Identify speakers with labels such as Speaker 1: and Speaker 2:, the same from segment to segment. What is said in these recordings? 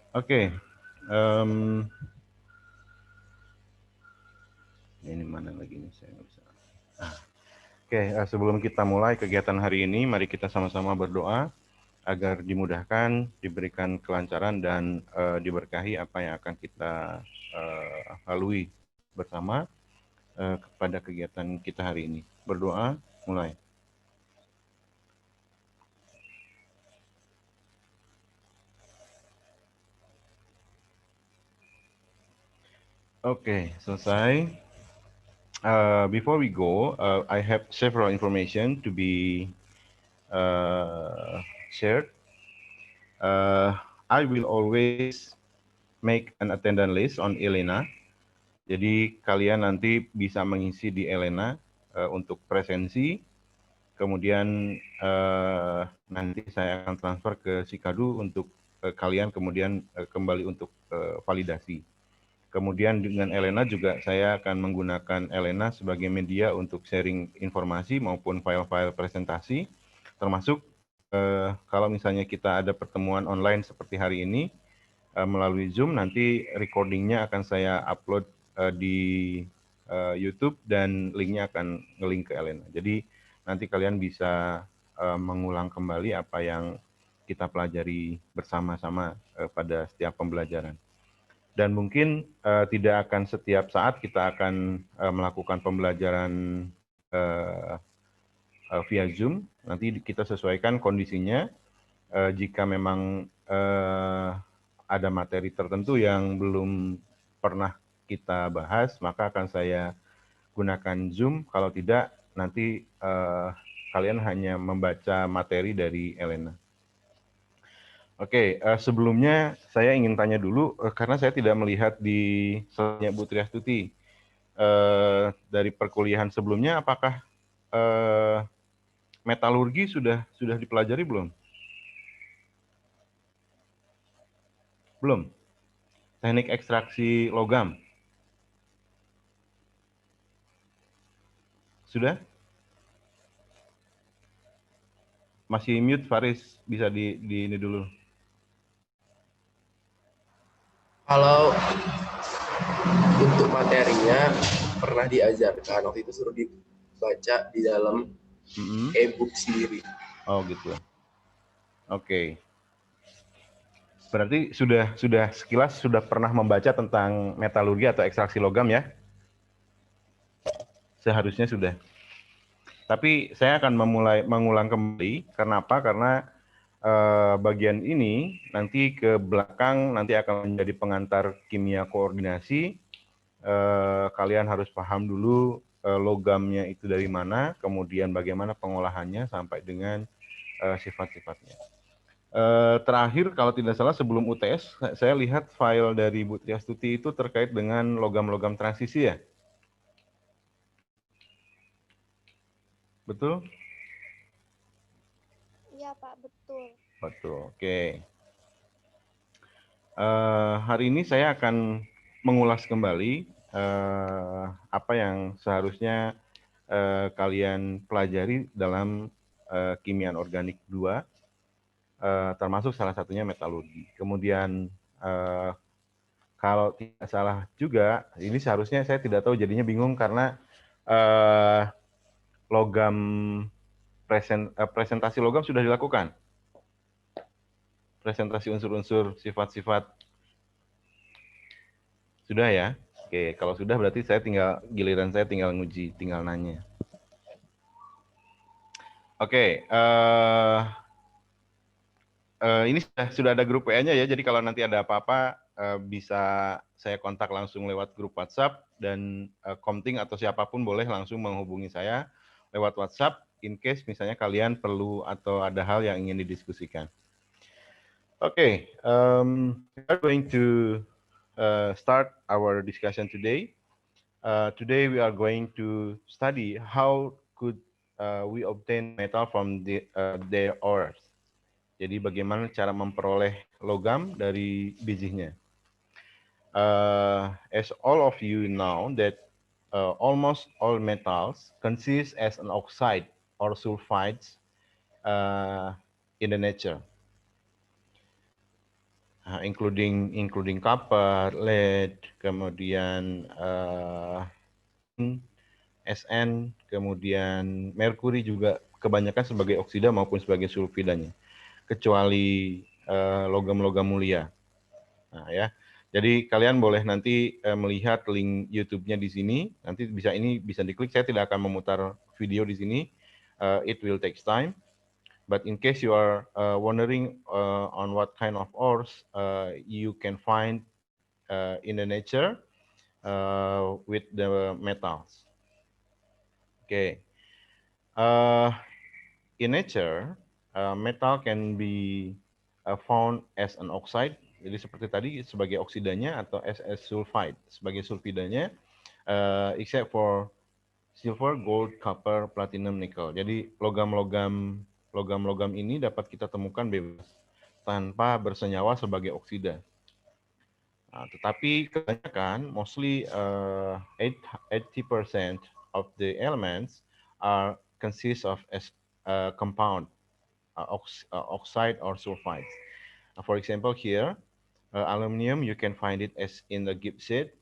Speaker 1: Oke, em, ini mana lagi nih saya nggak bisa. Oke, sebelum kita mulai kegiatan hari ini, mari kita sama-sama berdoa agar dimudahkan, diberikan kelancaran dan diberkahi apa yang akan kita lalui bersama kepada kegiatan kita hari ini. Berdoa, mulai. Oke, selesai. Before we go, I have several information to be shared. Uh, I will always make an attendance list on Elena. Jadi kalian nanti bisa mengisi di Elena untuk presensi. Kemudian nanti saya akan transfer ke Sikadu untuk kalian kemudian kembali untuk validasi. Kemudian dengan Elena juga saya akan menggunakan Elena sebagai media untuk sharing informasi maupun file-file presentasi, termasuk kalau misalnya kita ada pertemuan online seperti hari ini melalui Zoom, nanti recordingnya akan saya upload di YouTube dan linknya akan ngelink ke Elena. Jadi nanti kalian bisa mengulang kembali apa yang kita pelajari bersama-sama pada setiap pembelajaran. Dan mungkin tidak akan setiap saat kita akan melakukan pembelajaran via Zoom. Nanti kita sesuaikan kondisinya. Jika memang ada materi tertentu yang belum pernah kita bahas, maka akan saya gunakan Zoom. Kalau tidak, nanti kalian hanya membaca materi dari Elena. Oke, sebelumnya saya ingin tanya dulu, karena saya tidak melihat di slide-nya Bu Triastuti. Dari perkuliahan sebelumnya, apakah metalurgi sudah dipelajari belum? Belum. Teknik ekstraksi logam. Sudah? Masih mute Faris, bisa di ini dulu.
Speaker 2: Kalau untuk materinya pernah diajarkan, waktu itu suruh dibaca di dalam e-book sendiri.
Speaker 1: Oh gitu. Oke. Berarti sudah sekilas sudah pernah membaca tentang metalurgi atau ekstraksi logam ya? Seharusnya sudah. Tapi saya akan mengulang kembali. Kenapa? Karena bagian ini nanti ke belakang nanti akan menjadi pengantar kimia koordinasi. Kalian harus paham dulu logamnya itu dari mana, kemudian bagaimana pengolahannya sampai dengan sifat-sifatnya. Terakhir kalau tidak salah sebelum UTS saya lihat file dari Bu Triastuti itu terkait dengan logam-logam transisi ya? Betul?
Speaker 3: Iya Pak, betul.
Speaker 1: Betul, oke. Hari ini saya akan mengulas kembali apa yang seharusnya kalian pelajari dalam kimia organik 2, termasuk salah satunya metalurgi. Kemudian kalau tidak salah juga, ini seharusnya saya tidak tahu jadinya bingung karena logam presentasi logam sudah dilakukan. Presentasi unsur-unsur sifat-sifat sudah ya. Oke, kalau sudah berarti giliran saya tinggal nguji, tinggal nanya. Oke, ini sudah ada grup WA-nya ya, jadi kalau nanti ada apa-apa bisa saya kontak langsung lewat grup WhatsApp dan Komting atau siapapun boleh langsung menghubungi saya lewat WhatsApp in case misalnya kalian perlu atau ada hal yang ingin didiskusikan. Oke, we are going to start our discussion today. Today we are going to study how could we obtain metal from their ores. Jadi bagaimana cara memperoleh logam dari bijihnya. As all of you know that almost all metals consist as an oxide or sulfides in the nature. including copper, lead, kemudian SN, kemudian merkuri juga kebanyakan sebagai oksida maupun sebagai sulfidanya, kecuali logam-logam mulia. Nah, ya. Jadi kalian boleh nanti melihat link YouTube-nya di sini. Nanti bisa diklik. Saya tidak akan memutar video di sini. It will take time. But in case you are wondering on what kind of ores you can find in the nature with the metals. Okay. In nature, metal can be found as an oxide. Jadi seperti tadi sebagai oksidanya atau as sulfide sebagai sulfidanya, except for silver, gold, copper, platinum, nickel. Jadi logam-logam ini dapat kita temukan bebas tanpa bersenyawa sebagai oksida. Nah, tetapi kebanyakan, mostly 80% of the elements are consist of as compound, oxide or sulfides. For example, here, aluminum, you can find it as in the gibbsite,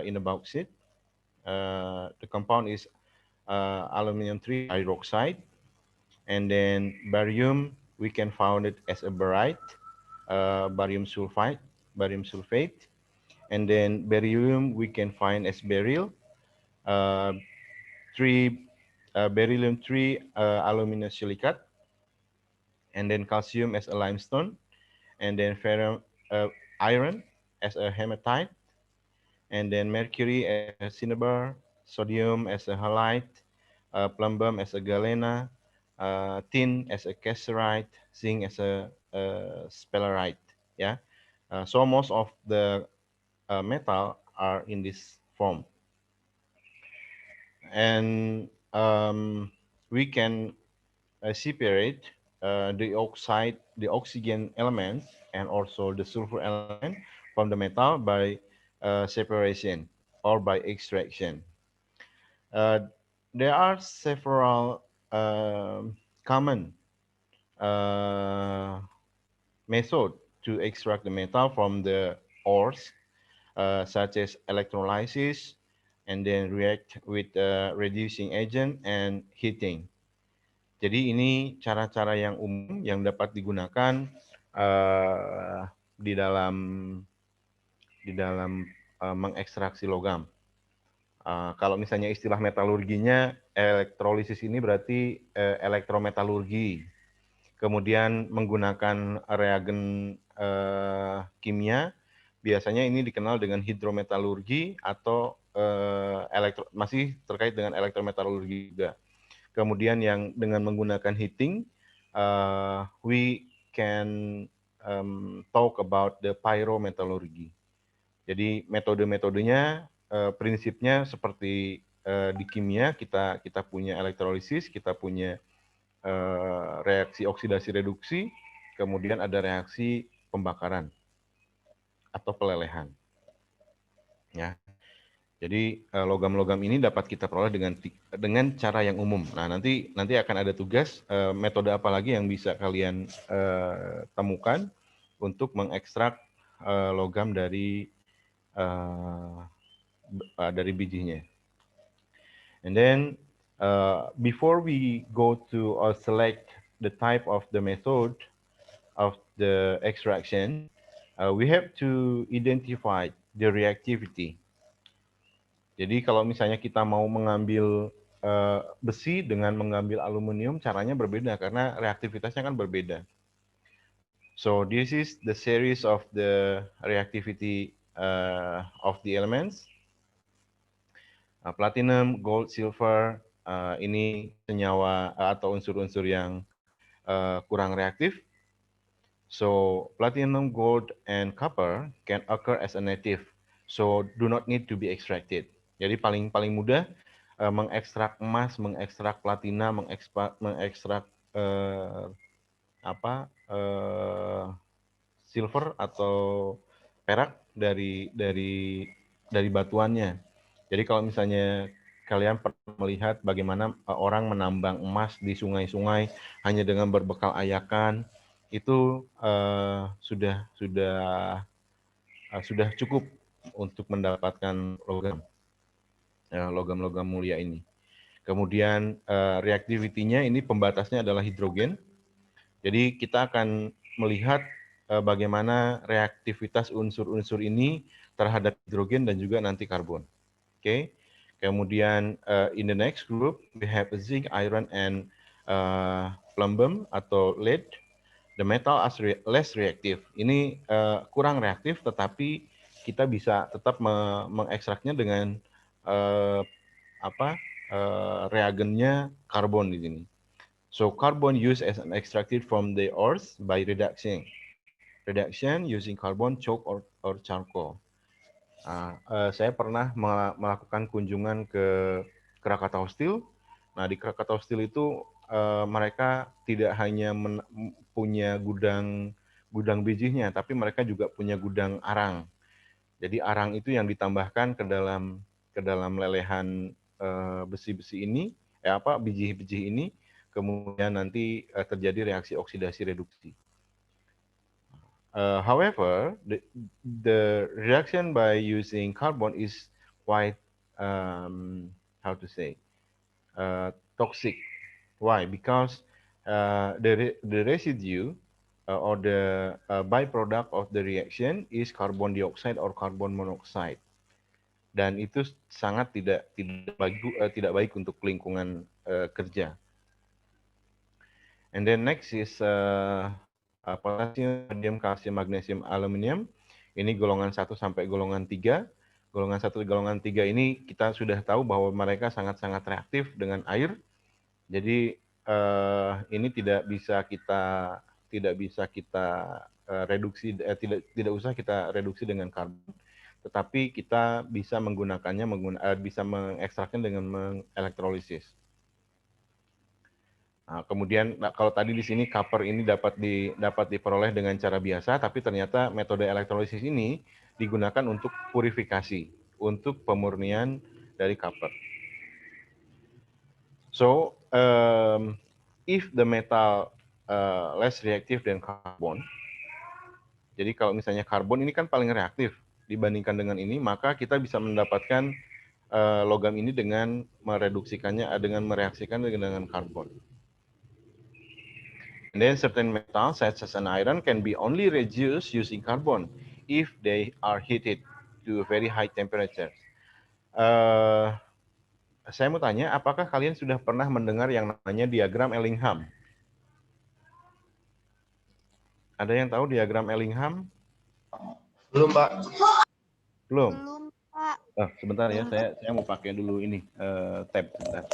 Speaker 1: in the bauxite. The compound is aluminum 3 hydroxide. And then barium, we can find it as a barite, barium sulfate. And then beryllium, we can find as beryl, beryllium 3 aluminum silicate. And then calcium as a limestone. And then ferrum, iron as a hematite, and then mercury as a cinnabar, sodium as a halide, plumbum as a galena, tin as a cassiterite, zinc as a sphalerite. Yeah, so most of the metal are in this form, and we can separate the oxygen elements and also the sulfur element from the metal by separation or by extraction. There are several common methods to extract the metal from the ores, such as electrolysis, and then react with reducing agent and heating. Jadi ini cara-cara yang umum yang dapat digunakan di dalam mengekstraksi logam. Kalau misalnya istilah metalurginya, elektrolisis ini berarti elektrometalurgi. Kemudian menggunakan reagen kimia, biasanya ini dikenal dengan hidrometalurgi atau masih terkait dengan elektrometalurgi juga. Kemudian yang dengan menggunakan heating, we can talk about the pyrometallurgy. Jadi metode-metodenya, prinsipnya seperti di kimia, kita punya elektrolisis, kita punya reaksi oksidasi reduksi, kemudian ada reaksi pembakaran atau pelelehan. Ya. Jadi logam-logam ini dapat kita peroleh dengan cara yang umum. Nah, nanti akan ada tugas metode apa lagi yang bisa kalian temukan untuk mengekstrak logam dari bijinya. And then before we go to select the type of the method of the extraction, we have to identify the reactivity. Jadi kalau misalnya kita mau mengambil besi dengan mengambil aluminium, caranya berbeda karena reaktivitasnya kan berbeda. So this is the series of the reactivity of the elements. Platinum, gold, silver, ini senyawa atau unsur-unsur yang kurang reaktif. So platinum, gold, and copper can occur as a native, so do not need to be extracted. Jadi paling mudah mengekstrak emas, mengekstrak platina, mengekstrak silver atau perak dari batuannya. Jadi kalau misalnya kalian pernah melihat bagaimana orang menambang emas di sungai-sungai hanya dengan berbekal ayakan, itu sudah cukup untuk mendapatkan logam mulia ini. Kemudian reaktivitinya ini pembatasnya adalah hidrogen. Jadi kita akan melihat bagaimana reaktivitas unsur-unsur ini terhadap hidrogen dan juga nanti karbon. Oke. Kemudian in the next group we have zinc, iron, and plumbum atau lead. The metal as less reactive. Ini kurang reaktif, tetapi kita bisa tetap mengekstraknya dengan reagennya karbon di sini. So carbon used as an extracted from the ores by reduction. Reduction using carbon, coke, or charcoal. Saya pernah melakukan kunjungan ke Krakatau Steel. Nah, di Krakatau Steel itu mereka tidak hanya punya gudang bijinya, tapi mereka juga punya gudang arang. Jadi arang itu yang ditambahkan ke dalam lelehan besi-besi ini, biji-biji ini, kemudian nanti terjadi reaksi oksidasi reduksi. However, the reaction by using carbon is quite toxic. Why? Because the residue or the byproduct of the reaction is carbon dioxide or carbon monoxide. Dan itu sangat tidak baik untuk lingkungan kerja. And then next is potassium, sodium, kalsium, magnesium, aluminium. Ini golongan 1 sampai golongan 3. Golongan 1 golongan 3 ini kita sudah tahu bahwa mereka sangat-sangat reaktif dengan air. Jadi ini tidak bisa kita reduksi, tidak usah kita reduksi dengan karbon, tetapi kita bisa menggunakannya bisa mengekstraknya dengan mengelektrolisis. Nah, kemudian kalau tadi di sini copper ini dapat diperoleh dengan cara biasa, tapi ternyata metode elektrolisis ini digunakan untuk purifikasi, untuk pemurnian dari copper. So, if the metal less reactive than carbon, jadi kalau misalnya karbon ini kan paling reaktif dibandingkan dengan ini, maka kita bisa mendapatkan logam ini dengan mereaksikannya dengan karbon. And then certain metals such as an iron can be only reduced using carbon if they are heated to a very high temperature. Saya mau tanya, apakah kalian sudah pernah mendengar yang namanya diagram Ellingham? Ada yang tahu diagram Ellingham?
Speaker 2: Belum, Pak.
Speaker 1: Belum?
Speaker 3: Belum, Pak.
Speaker 1: Sebentar ya, saya mau pakai dulu ini tab sebentar.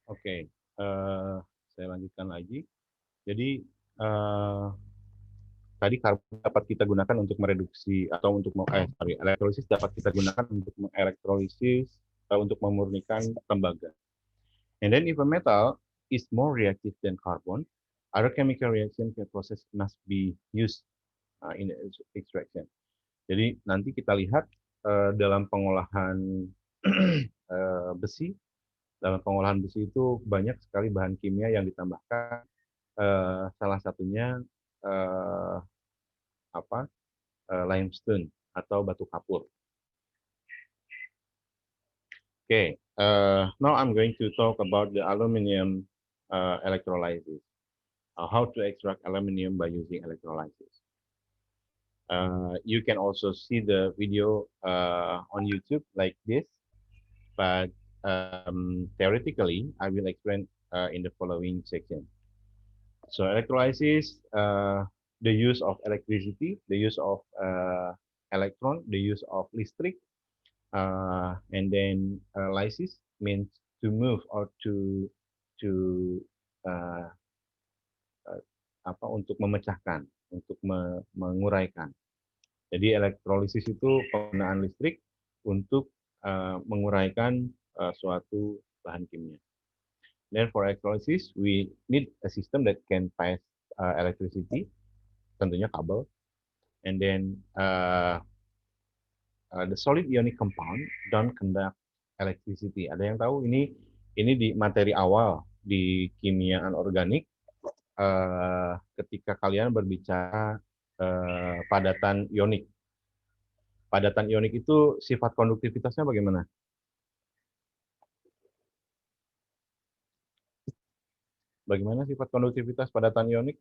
Speaker 1: Oke, saya lanjutkan lagi. Jadi tadi karbon dapat kita gunakan untuk mereduksi atau untuk elektrolisis dapat kita gunakan untuk mengelektrolisis untuk memurnikan tembaga. And then if a metal is more reactive than carbon, other chemical reaction process must be used in extraction. Jadi nanti kita lihat dalam pengolahan besi. Dalam pengolahan besi itu banyak sekali bahan kimia yang ditambahkan. Salah satunya limestone atau batu kapur. Okay, now I'm going to talk about the aluminum electrolysis. How to extract aluminum by using electrolysis. You can also see the video on YouTube like this, but theoretically, I will explain in the following section. So electrolysis, the use of electricity, the use of electron, the use of listrik, and then lysis means to move or to uh, untuk memecahkan, untuk menguraikan. Jadi elektrolisis itu penggunaan listrik untuk menguraikan suatu bahan kimia. Then for electrolysis, we need a system that can pass electricity, tentunya kabel. And then the solid ionic compound don't conduct electricity. Ada yang tahu ini di materi awal di kimia anorganik ketika kalian berbicara padatan ionik. Padatan ionik itu sifat konduktivitasnya bagaimana? Bagaimana sifat konduktivitas padatan ionik?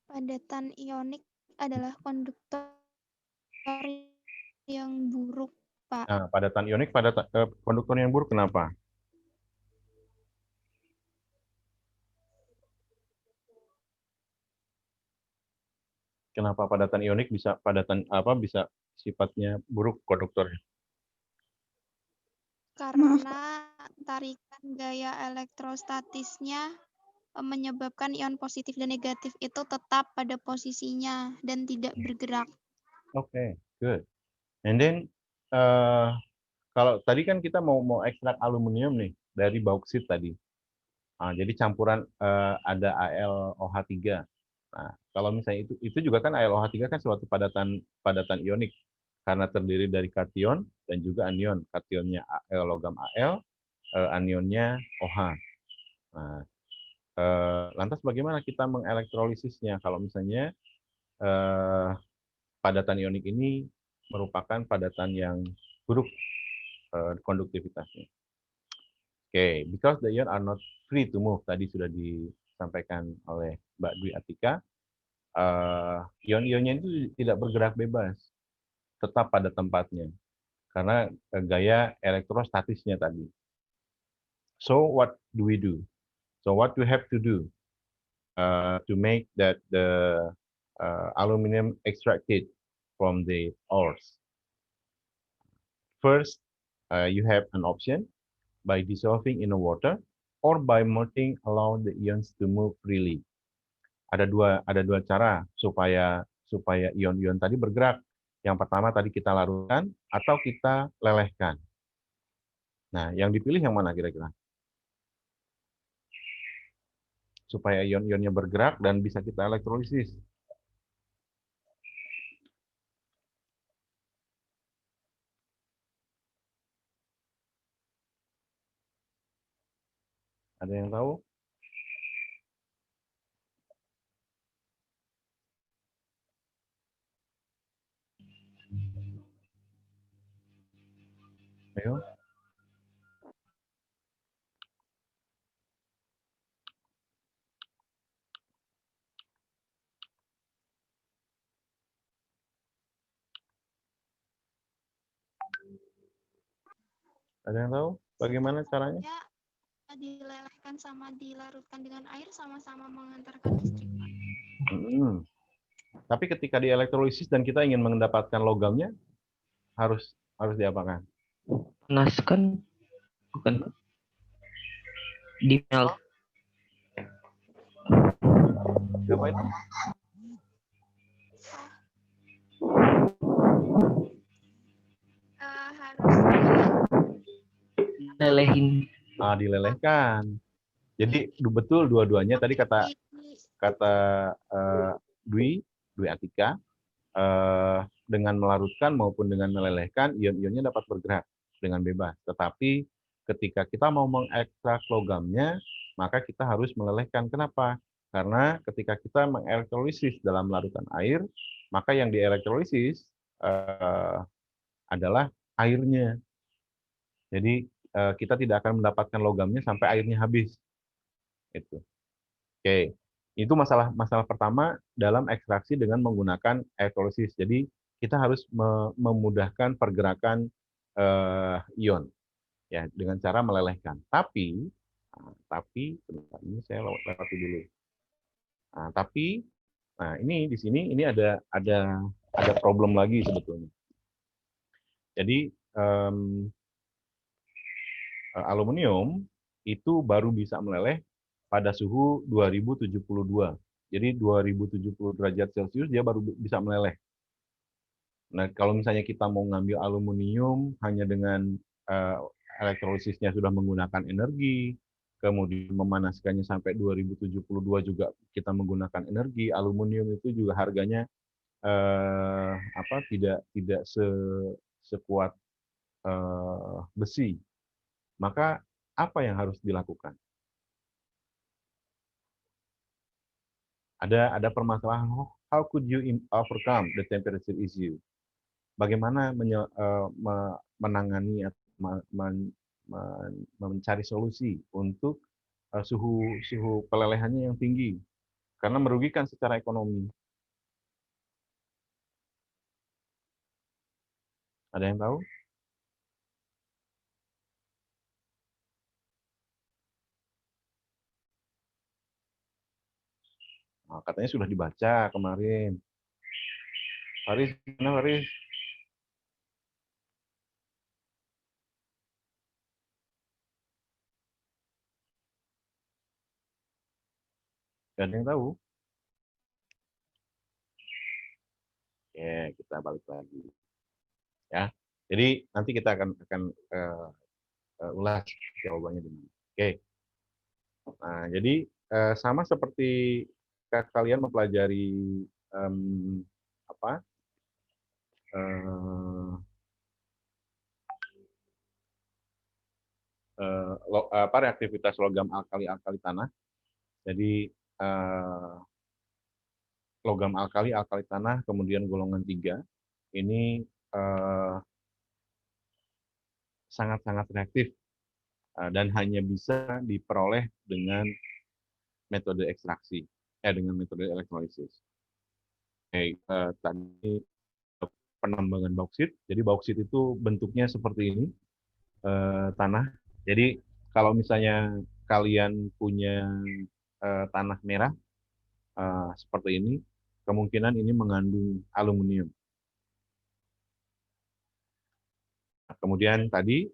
Speaker 3: Padatan ionik adalah konduktor yang buruk, Pak.
Speaker 1: Nah, padatan ionik konduktor yang buruk kenapa? Kenapa padatan ionik bisa sifatnya buruk konduktornya?
Speaker 3: Karena tarikan gaya elektrostatisnya menyebabkan ion positif dan negatif itu tetap pada posisinya dan tidak bergerak.
Speaker 1: Okay, good. And then kalau tadi kan kita mau ekstrak aluminium nih dari bauksit tadi. Nah, jadi campuran ada AlOH3. Nah, kalau misalnya itu juga kan AlOH3 kan suatu padatan ionik karena terdiri dari kation dan juga anion. Kationnya Al, logam Al, anionnya OH. Nah, lantas bagaimana kita mengelektrolisisnya kalau misalnya padatan ionik ini merupakan padatan yang buruk konduktivitasnya. Okay, because the ion are not free to move, tadi sudah disampaikan oleh Mbak Dwi Atika, ion-ionnya itu tidak bergerak bebas, tetap pada tempatnya, karena gaya elektrostatisnya tadi. So what do we do? So what we have to do to make that the aluminum extracted from the ores? First, you have an option by dissolving in the water or by melting allow the ions to move freely. Ada dua cara supaya ion-ion tadi bergerak. Yang pertama tadi kita larutkan atau kita lelehkan. Nah, yang dipilih yang mana kira-kira? Supaya ion-ionnya bergerak dan bisa kita elektrolisis. Ada yang tahu? Ayo. Ada yang tahu bagaimana caranya?
Speaker 3: Ya, dilelehkan sama dilarutkan dengan air sama-sama mengantarkan listrik, Pak.
Speaker 1: Tapi ketika dielektrolisis dan kita ingin mendapatkan logamnya, harus diapakan?
Speaker 4: Panaskan, bukan? Di melt.
Speaker 1: Apa itu?
Speaker 3: Harus
Speaker 4: Lelehin.
Speaker 1: Dilelehkan. Jadi betul dua-duanya tadi kata kata Dwi Atika, dengan melarutkan maupun dengan melelehkan, ion-ionnya dapat bergerak dengan bebas. Tetapi ketika kita mau mengekstrak logamnya, maka kita harus melelehkan. Kenapa? Karena ketika kita mengelektrolisis dalam larutan air, maka yang dielektrolisis adalah airnya. Jadi kita tidak akan mendapatkan logamnya sampai airnya habis. Itu. Oke, itu masalah pertama dalam ekstraksi dengan menggunakan elektrolisis. Jadi kita harus memudahkan pergerakan ion ya dengan cara melelehkan. Tapi sebentar, ini saya lewati dulu. Nah, ini di sini ini ada problem lagi sebetulnya. Jadi aluminium itu baru bisa meleleh pada suhu 2072. Jadi 2070 derajat Celcius dia baru bisa meleleh. Nah, kalau misalnya kita mau ngambil aluminium hanya dengan elektrosisnya sudah menggunakan energi, kemudian memanaskannya sampai 2072 juga kita menggunakan energi, aluminium itu juga harganya tidak sekuat besi. Maka apa yang harus dilakukan? Ada permasalahan, how could you overcome the temperature issue? Bagaimana menangani atau mencari solusi untuk suhu pelelehannya yang tinggi, karena merugikan secara ekonomi. Ada yang tahu? Nah, katanya sudah dibaca kemarin. Faris, gimana Faris? Gak ada yang tahu? Oke, kita balik lagi. Ya, jadi nanti kita akan ulas jawabannya di mana. Oke. Nah, jadi sama seperti kalian mempelajari reaktivitas logam alkali tanah. Jadi logam alkali tanah kemudian golongan 3 ini sangat-sangat reaktif dan hanya bisa diperoleh dengan metode ekstraksi, dengan metode elektrolisis. Tadi penambangan bauksit. Jadi bauksit itu bentuknya seperti ini, tanah. Jadi kalau misalnya kalian punya tanah merah seperti ini, kemungkinan ini mengandung aluminium. Kemudian tadi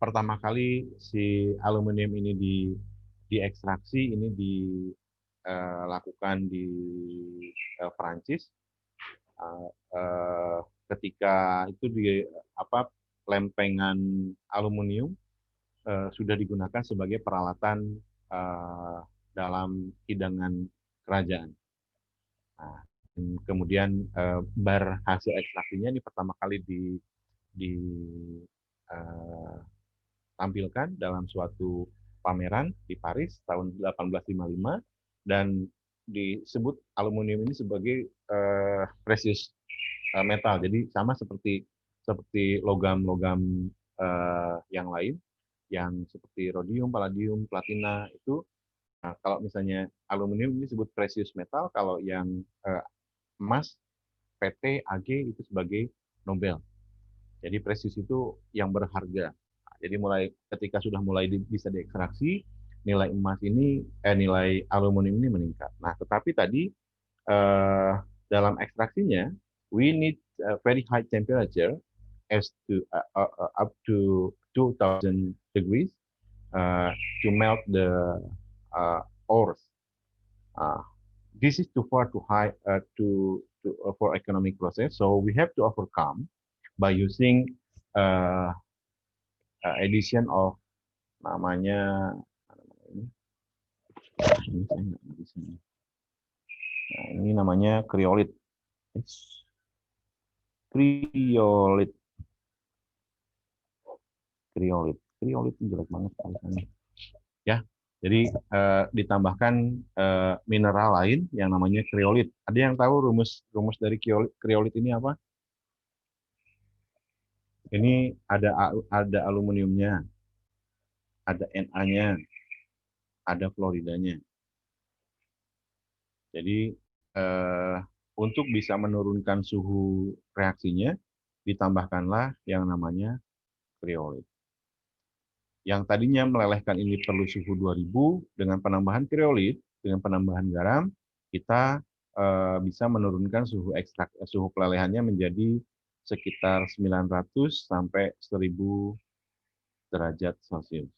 Speaker 1: pertama kali si aluminium ini diekstraksi, ini dilakukan di Prancis. Ketika itu lempengan aluminium sudah digunakan sebagai peralatan dalam hidangan kerajaan. Nah, kemudian bar hasil ekstraksinya ini pertama kali ditampilkan dalam suatu pameran di Paris tahun 1855 dan disebut aluminium ini sebagai precious metal. Jadi sama seperti logam-logam yang lain, yang seperti rhodium, palladium, platina itu. Nah, kalau misalnya aluminium ini disebut precious metal, kalau yang emas, PT, AG itu sebagai Nobel. Jadi precious itu yang berharga. Nah, jadi ketika sudah mulai bisa diekstraksi, nilai emas ini, nilai aluminium ini meningkat. Nah, tetapi tadi dalam ekstraksinya, we need a very high temperature up to 2000 degrees to melt the ores. This is too far too high for economic process, so we have to overcome by using addition of namanya Ini saya nggak di sini. Nah, ini namanya kriolit. Kriolit. Kriolit. Kriolit ini jelek banget tulisannya. Ya, jadi ditambahkan mineral lain yang namanya kriolit. Ada yang tahu rumus dari kriolit ini apa? Ini ada aluminiumnya, ada Na-nya, ada fluoridanya. Jadi untuk bisa menurunkan suhu reaksinya, ditambahkanlah yang namanya kriolit. Yang tadinya melelehkan ini perlu suhu 2000, dengan penambahan kriolit, dengan penambahan garam, kita bisa menurunkan suhu pelelehannya menjadi sekitar 900 sampai 1000 derajat Celcius.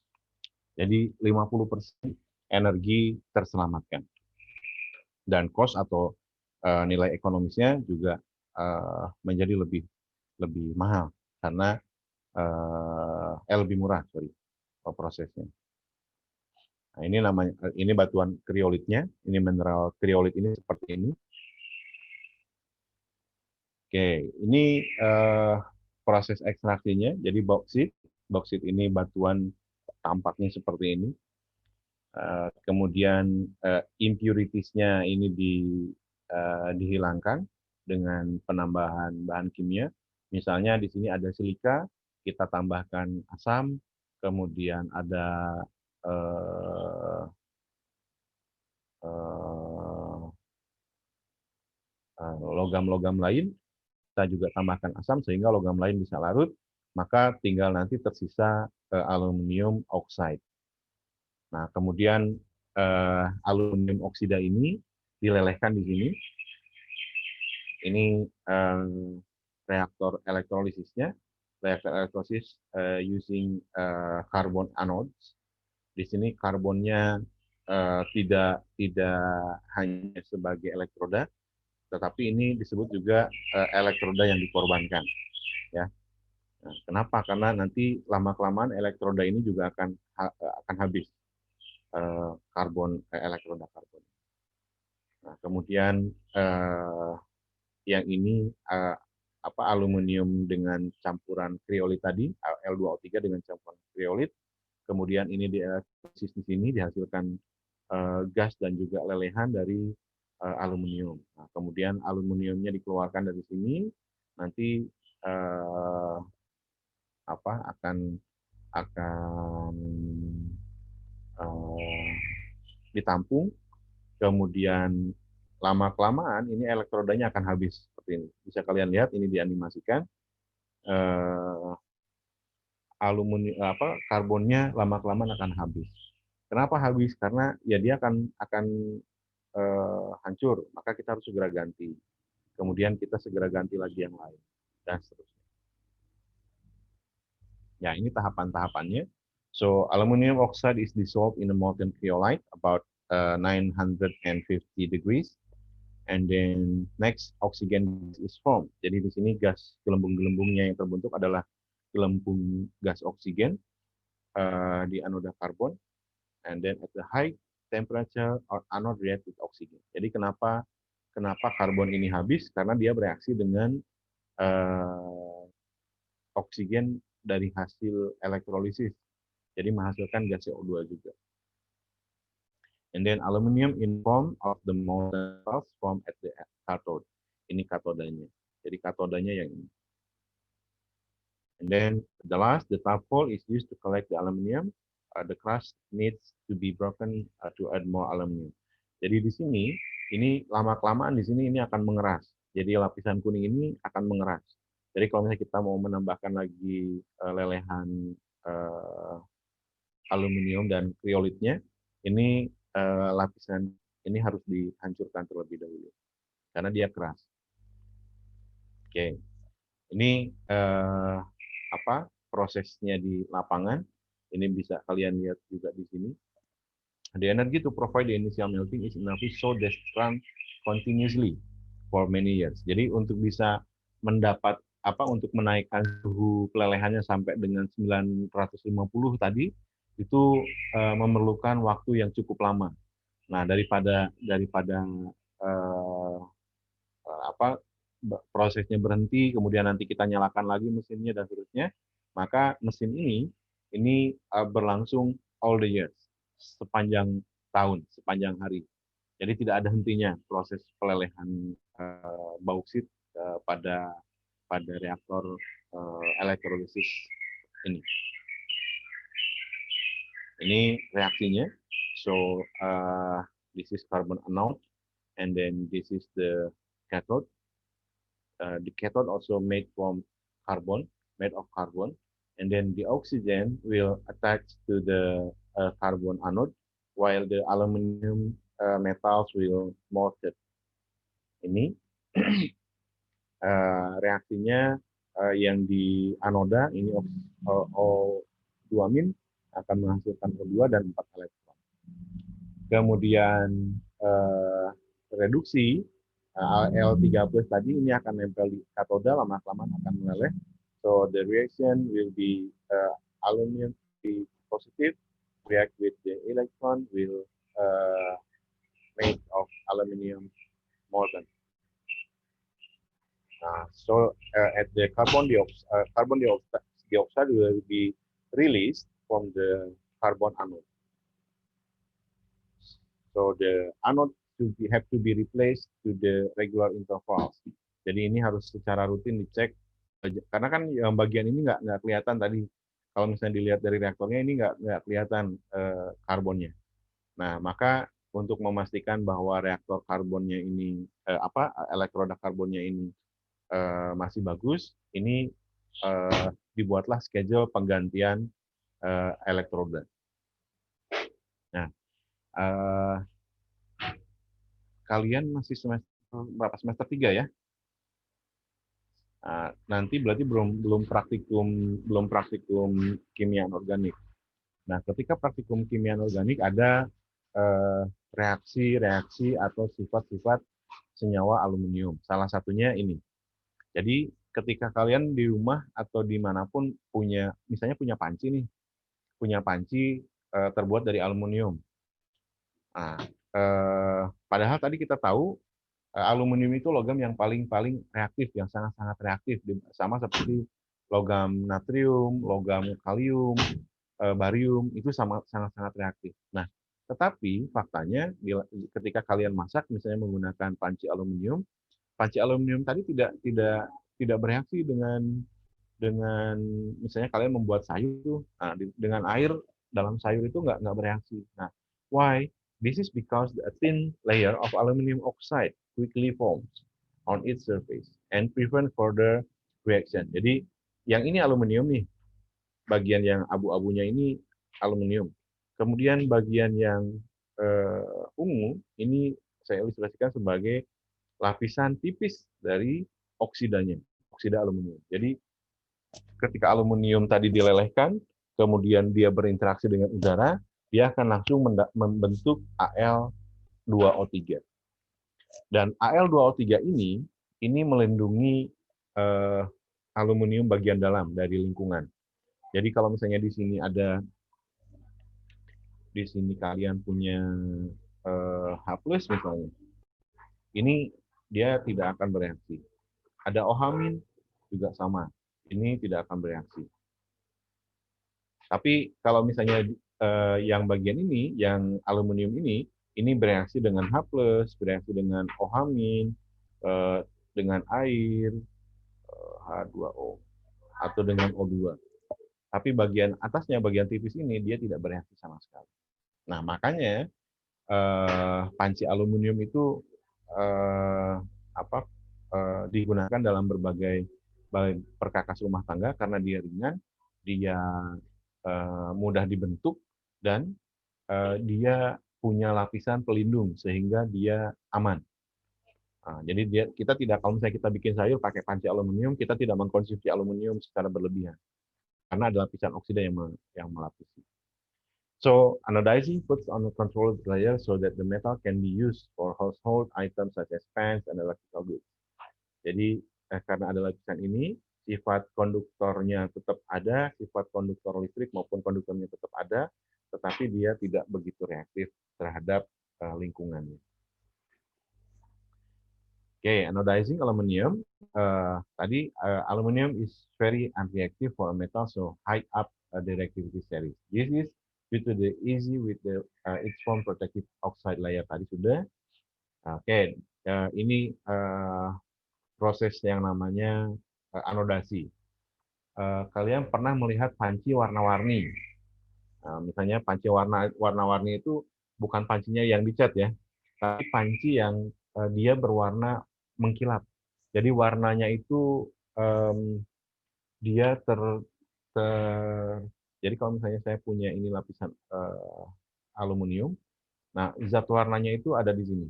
Speaker 1: Jadi 50% energi terselamatkan. Dan cost atau nilai ekonomisnya juga menjadi lebih mahal karena lebih murah prosesnya. Nah, ini batuan kriolitnya, ini mineral kriolit ini seperti ini. Oke, ini proses ekstraksinya. Jadi bauksit ini batuan tampaknya seperti ini. Kemudian impurities-nya ini dihilangkan dengan penambahan bahan kimia. Misalnya di sini ada silika, kita tambahkan asam, kemudian ada logam-logam lain, kita juga tambahkan asam sehingga logam lain bisa larut, maka tinggal nanti tersisa aluminium oxide. Nah, kemudian aluminium oksida ini dilelehkan di sini. Ini reaktor elektrolisisnya, reaktor elektrolisis using carbon anodes. Di sini karbonnya tidak hanya sebagai elektroda, tetapi ini disebut juga elektroda yang dikorbankan. Ya. Nah, kenapa? Karena nanti lama-kelamaan elektroda ini juga akan habis elektroda karbon. Nah, kemudian yang ini aluminium dengan campuran kriolit tadi, L2O3 dengan campuran kriolit. Kemudian ini di sini dihasilkan gas dan juga lelehan dari aluminium. Nah, kemudian aluminiumnya dikeluarkan dari sini, nanti akan ditampung, kemudian lama-kelamaan ini elektrodanya akan habis seperti ini. Bisa kalian lihat ini dianimasikan. Aluminium karbonnya lama-kelamaan akan habis. Kenapa habis? Karena ya dia akan hancur, maka kita harus segera ganti. Kemudian kita segera ganti lagi yang lain dan seterusnya. Ya, ini tahapan-tahapannya. So, aluminium oxide is dissolved in a molten cryolite about 950 degrees, and then next oxygen is formed. Jadi di sini gas gelembung-gelembungnya yang terbentuk adalah gelembung gas oksigen di anoda karbon, and then at the high temperature our anode react with oxygen. Jadi kenapa karbon ini habis? Karena dia bereaksi dengan oksigen dari hasil elektrolisis. Jadi menghasilkan gas CO2 juga. And then aluminium in form of the molten salts formed at the cathode. Ini katodanya. Jadi katodanya yang ini. And then the top hole is used to collect the aluminium. The crust needs to be broken to add more aluminium. Jadi di sini, ini lama-kelamaan di sini ini akan mengeras. Jadi lapisan kuning ini akan mengeras. Jadi kalau misalnya kita mau menambahkan lagi lelehan aluminium dan kriolitnya, ini lapisan ini harus dihancurkan terlebih dahulu karena dia keras. Oke, ini prosesnya di lapangan. Ini bisa kalian lihat juga di sini. The energy to provide the initial melting is enough so that run continuously for many years. Jadi untuk bisa mendapat untuk menaikkan suhu pelelehannya sampai dengan 950 tadi itu memerlukan waktu yang cukup lama. Nah, daripada apa prosesnya berhenti, kemudian nanti kita nyalakan lagi mesinnya dan seterusnya, maka mesin ini berlangsung all the years, sepanjang tahun, sepanjang hari. Jadi tidak ada hentinya proses pelelehan bauksit pada reaktor elektrolisis ini. Ini reaksinya. So this is carbon anode, and then this is the cathode. The cathode also made of carbon, and then the oxygen will attach to the carbon anode, while the aluminum metals will melted. Ini reaksinya yang di anoda ini O2- akan menghasilkan O2 dan 4 elektron. Kemudian reduksi Al-L3+ tadi ini akan nempel di katoda, lama-kelamaan akan meleleh. So the reaction will be aluminum positive react with the electron will made of aluminium molten. So at the carbon dioxide will be released from the carbon anode. So the anode have to be replaced to the regular intervals. Jadi ini harus secara rutin dicek, karena kan yang bagian ini nggak kelihatan tadi. Kalau misalnya dilihat dari reaktornya ini nggak kelihatan karbonnya. Nah, maka untuk memastikan bahwa reaktor karbonnya ini elektroda karbonnya ini masih bagus, ini dibuatlah schedule penggantian elektroda. Nah, kalian masih semester 3 ya? Nanti berarti belum praktikum kimia organik. Nah, ketika praktikum kimia organik ada reaksi atau sifat-sifat senyawa aluminium. Salah satunya ini. Jadi ketika kalian di rumah atau dimanapun misalnya punya panci nih, terbuat dari aluminium. Nah, padahal tadi kita tahu aluminium itu logam yang paling reaktif, yang sangat reaktif, sama seperti logam natrium, logam kalium, barium itu sangat reaktif. Nah, tetapi faktanya ketika kalian masak misalnya menggunakan panci aluminium tadi tidak bereaksi dengan misalnya kalian membuat sayur dengan air dalam sayur itu nggak bereaksi. Nah, why? This is because a thin layer of aluminum oxide quickly forms on its surface and prevent further reaction. Jadi yang ini aluminium nih, bagian yang abu-abunya ini aluminium. Kemudian bagian yang ungu ini saya ilustrasikan sebagai lapisan tipis dari oksidanya, oksida aluminium. Jadi ketika aluminium tadi dilelehkan, kemudian dia berinteraksi dengan udara, dia akan langsung membentuk Al2O3. Dan Al2O3 ini melindungi aluminium bagian dalam dari lingkungan. Jadi kalau misalnya di sini kalian punya H+ misalnya, ini dia tidak akan bereaksi. Ada OH- juga sama, ini tidak akan bereaksi. Tapi kalau misalnya yang bagian ini, yang aluminium ini bereaksi dengan H+, bereaksi dengan OH-, dengan air, H2O, atau dengan O2. Tapi bagian atasnya, bagian tipis ini, dia tidak bereaksi sama sekali. Nah, makanya panci aluminium itu digunakan dalam berbagai perkakas rumah tangga karena dia ringan, dia mudah dibentuk, dan dia punya lapisan pelindung sehingga dia aman. Jadi kita tidak, kalau misalnya kita bikin sayur pakai panci aluminium, kita tidak mengkonsumsi aluminium secara berlebihan karena ada lapisan oksida yang melapisi. So anodizing puts on a controlled layer so that the metal can be used for household items such as fans and electrical goods. Jadi karena ada lapisan ini, sifat konduktornya tetap ada, sifat konduktor listrik maupun konduktornya tetap ada, tetapi dia tidak begitu reaktif terhadap lingkungannya. Oke, anodizing aluminium. Tadi aluminium is very unreactive for a metal, so high up the reactivity series. This is due to the easy with the its form protective oxide layer tadi sudah. Oke, ini proses yang namanya anodasi. Kalian pernah melihat panci warna-warni? Misalnya panci warna-warni itu bukan pancinya yang dicat ya, tapi panci yang dia berwarna mengkilap. Jadi warnanya itu dia jadi kalau misalnya saya punya ini lapisan aluminium, nah zat warnanya itu ada di sini.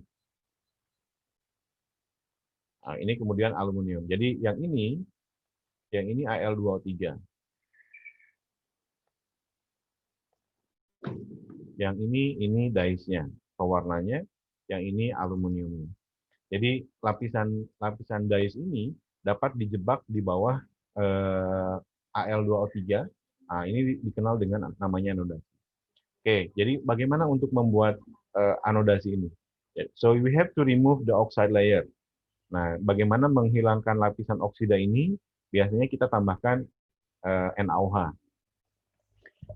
Speaker 1: Nah, ini kemudian aluminium. Jadi yang ini Al2O3. Yang ini dice-nya, pewarnanya, yang ini aluminiumnya. Jadi lapisan dice ini dapat dijebak di bawah Al2O3. Nah, ini dikenal dengan namanya anodasi. Oke, jadi bagaimana untuk membuat anodasi ini? So we have to remove the oxide layer. Nah, bagaimana menghilangkan lapisan oksida ini? Biasanya kita tambahkan NaOH.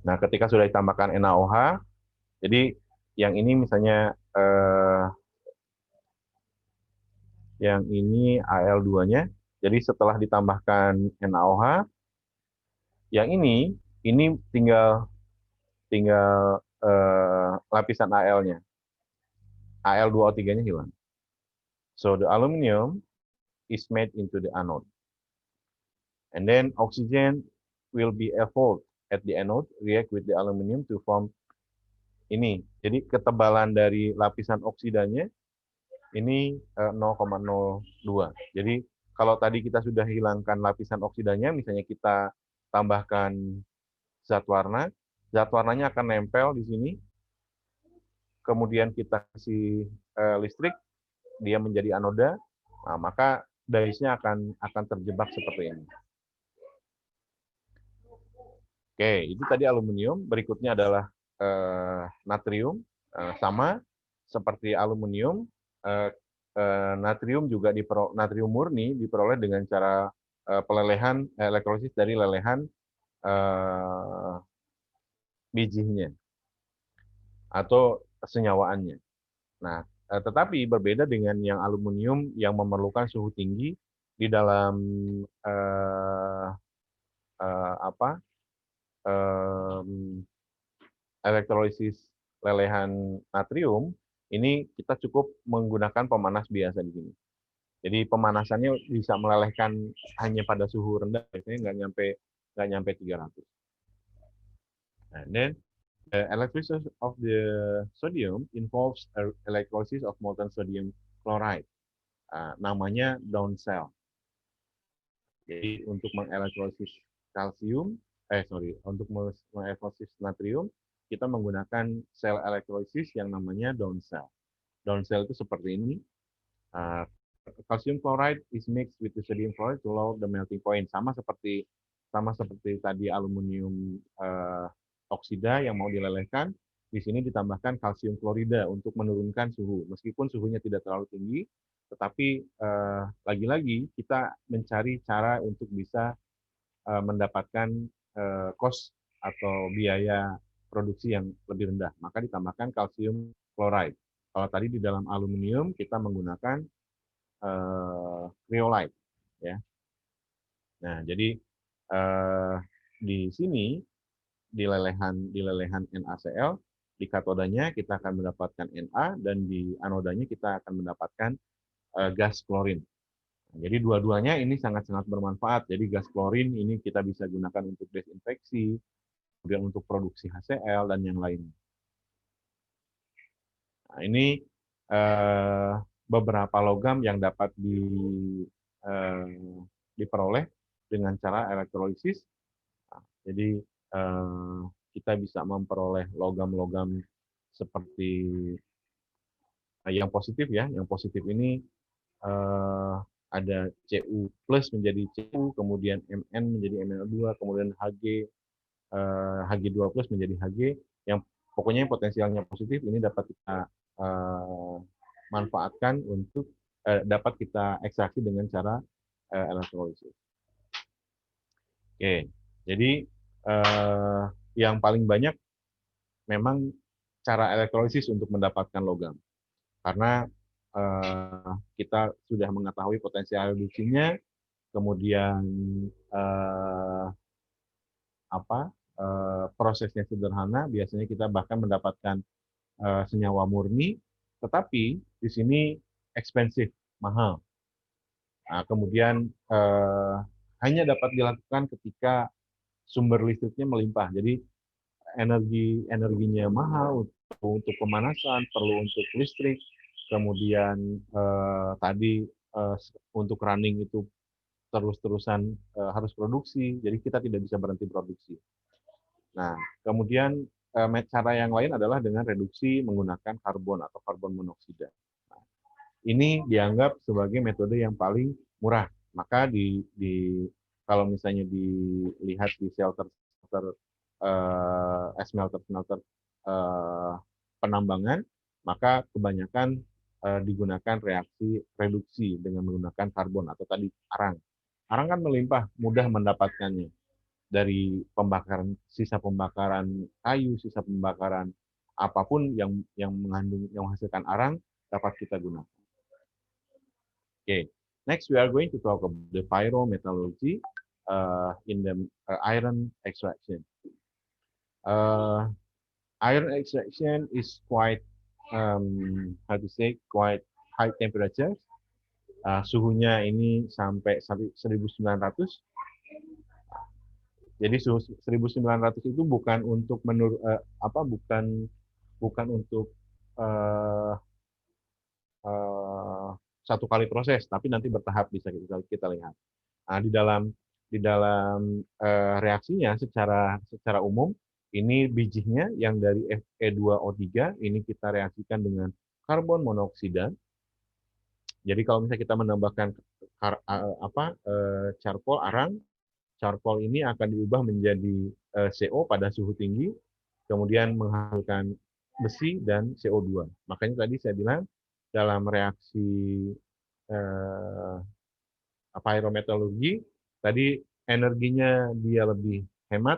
Speaker 1: Nah, ketika sudah ditambahkan NaOH, jadi yang ini misalnya yang ini Al2-nya. Jadi setelah ditambahkan NaOH, yang ini tinggal lapisan Al-nya. Al2O3-nya hilang. So the aluminum is made into the anode. And then oxygen will be evolved at the anode, react with the aluminum to form ini. Jadi ketebalan dari lapisan oksidanya ini 0,02. Jadi kalau tadi kita sudah hilangkan lapisan oksidanya, misalnya kita tambahkan zat warnanya akan nempel di sini. Kemudian kita kasih listrik, dia menjadi anoda, nah, maka dice-nya akan terjebak seperti ini. Oke, itu tadi aluminium. Berikutnya adalah natrium, sama seperti aluminium. Natrium juga natrium murni diperoleh dengan cara pelelehan elektrolisis dari lelehan bijinya atau senyawaannya. Nah, tetapi berbeda dengan yang aluminium yang memerlukan suhu tinggi di dalam elektrolisis lelehan natrium, ini kita cukup menggunakan pemanas biasa di sini. Jadi pemanasannya bisa melelehkan hanya pada suhu rendah, biasanya nggak nyampe 300. And then electrolysis of the sodium involves electrolysis of molten sodium chloride. Namanya downcell. Jadi untuk mengelektrolisis untuk mengelektrolisis natrium, kita menggunakan sel elektrolisis yang namanya downcell. Downcell itu seperti ini. Calcium chloride is mixed with the sodium chloride to lower the melting point. Sama seperti tadi aluminium oksida yang mau dilelehkan, di sini ditambahkan kalsium klorida untuk menurunkan suhu. Meskipun suhunya tidak terlalu tinggi, tetapi lagi-lagi kita mencari cara untuk bisa mendapatkan cost atau biaya produksi yang lebih rendah. Maka ditambahkan kalsium chloride. Kalau tadi di dalam aluminium kita menggunakan rhyolite, ya. Nah, jadi di sini di lelehan NaCl, di katodanya kita akan mendapatkan Na, dan di anodanya kita akan mendapatkan gas klorin. Nah, jadi dua-duanya ini sangat-sangat bermanfaat. Jadi gas klorin ini kita bisa gunakan untuk desinfeksi, kemudian untuk produksi HCl dan yang lainnya. Nah, ini beberapa logam yang dapat diperoleh dengan cara elektrolisis. Nah, jadi kita bisa memperoleh logam-logam seperti yang positif ya. Yang positif ini ada Cu plus menjadi Cu, kemudian Mn menjadi Mn2, kemudian Hg2 plus menjadi Hg. Yang pokoknya yang potensialnya positif ini dapat kita manfaatkan untuk dapat kita ekstraksi dengan cara elektrolisis. Oke, jadi yang paling banyak memang cara elektrolisis untuk mendapatkan logam, karena kita sudah mengetahui potensial reduksinya, kemudian prosesnya sederhana, biasanya kita bahkan mendapatkan senyawa murni, tetapi di sini expensive, mahal. Nah, kemudian hanya dapat dilakukan ketika sumber listriknya melimpah. Jadi energinya mahal untuk pemanasan, perlu untuk listrik, kemudian tadi untuk running itu terus-terusan harus produksi, jadi kita tidak bisa berhenti produksi. Nah, kemudian cara yang lain adalah dengan reduksi menggunakan karbon atau karbon monoksida. Nah, ini dianggap sebagai metode yang paling murah. Maka kalau misalnya dilihat di smelter penambangan, maka kebanyakan digunakan reaksi reduksi dengan menggunakan karbon atau tadi arang. Arang kan melimpah, mudah mendapatkannya dari sisa pembakaran kayu, sisa pembakaran apapun yang menghasilkan arang dapat kita gunakan. Okay, next we are going to talk about the pyrometallurgy in the iron extraction. Iron extraction is quite quite high temperature. Suhunya ini sampai 1900. Jadi suhu 1900 itu bukan untuk bukan untuk satu kali proses, tapi nanti bertahap bisa kita lihat. Nah, di dalam reaksinya secara umum ini bijinya yang dari Fe2O3 ini kita reaksikan dengan karbon monoksida. Jadi kalau misalnya kita menambahkan charcoal arang, charcoal ini akan diubah menjadi CO pada suhu tinggi, kemudian menghasilkan besi dan CO2. Makanya tadi saya bilang dalam reaksi pyrometallurgy, tadi energinya dia lebih hemat,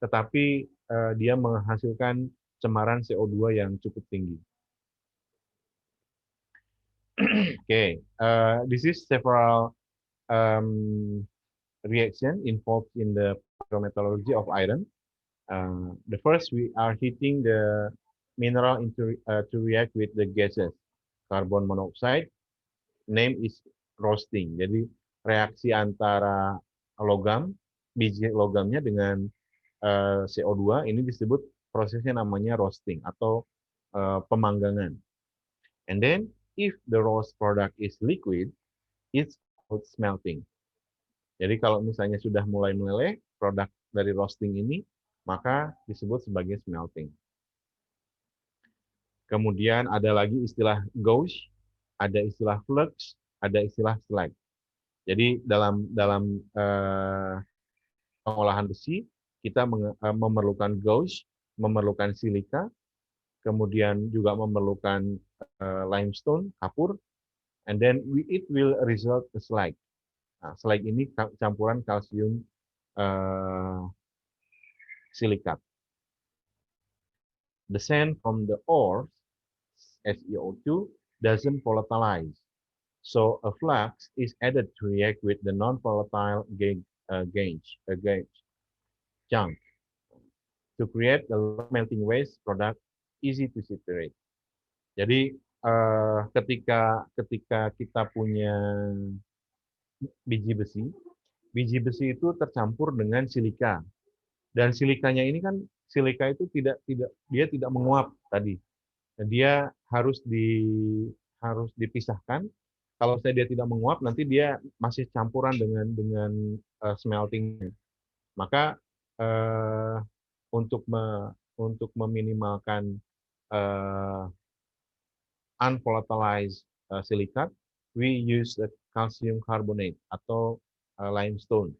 Speaker 1: tetapi dia menghasilkan cemaran CO2 yang cukup tinggi. Okay, this is several reaction involved in the pyrometallurgy of iron. The first, we are heating the mineral to react with the gases. Carbon monoxide, name is roasting. Jadi reaksi antara biji logamnya dengan CO2 ini disebut prosesnya namanya roasting atau pemanggangan. And then if the roast product is liquid, it's called smelting. Jadi kalau misalnya sudah mulai meleleh produk dari roasting ini, maka disebut sebagai smelting. Kemudian ada lagi istilah gauge, ada istilah flux, ada istilah slag. Jadi dalam pengolahan besi kita memerlukan gauge, memerlukan silika, kemudian juga memerlukan limestone, kapur, and then it will result a slag. Nah, slag ini campuran kalsium silikat. The sand from the ore, SiO2, doesn't volatilize. So a flux is added to react with the non-volatile junk to create the melting waste product easy to separate. Jadi ketika kita punya biji besi itu tercampur dengan silika, dan silikanya ini kan silika itu tidak menguap tadi, dia harus dipisahkan. Kalau dia tidak menguap, nanti dia masih campuran dengan smelting. Maka untuk meminimalkan unvolatilized silikat, we use the calcium carbonate atau limestone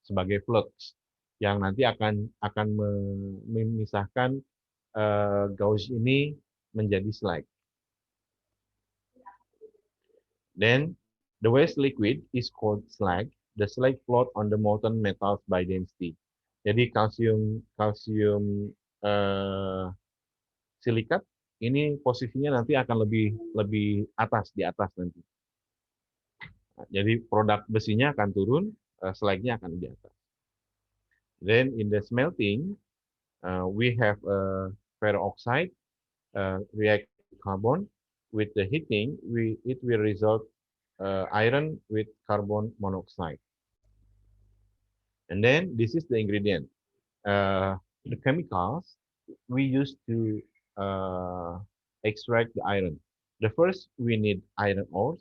Speaker 1: sebagai flux yang nanti akan memisahkan gauge ini menjadi slag. Then the waste liquid is called slag. The slag float on the molten metals by density. Jadi kalsium silikat ini posisinya nanti akan lebih atas di atas nanti. Jadi produk besinya akan turun, slagnya akan di atas. Then in the smelting, we have peroxide react with carbon. With the heating, it will result iron with carbon monoxide. And then this is the ingredient. The chemicals we use to extract the iron. The first we need iron ores,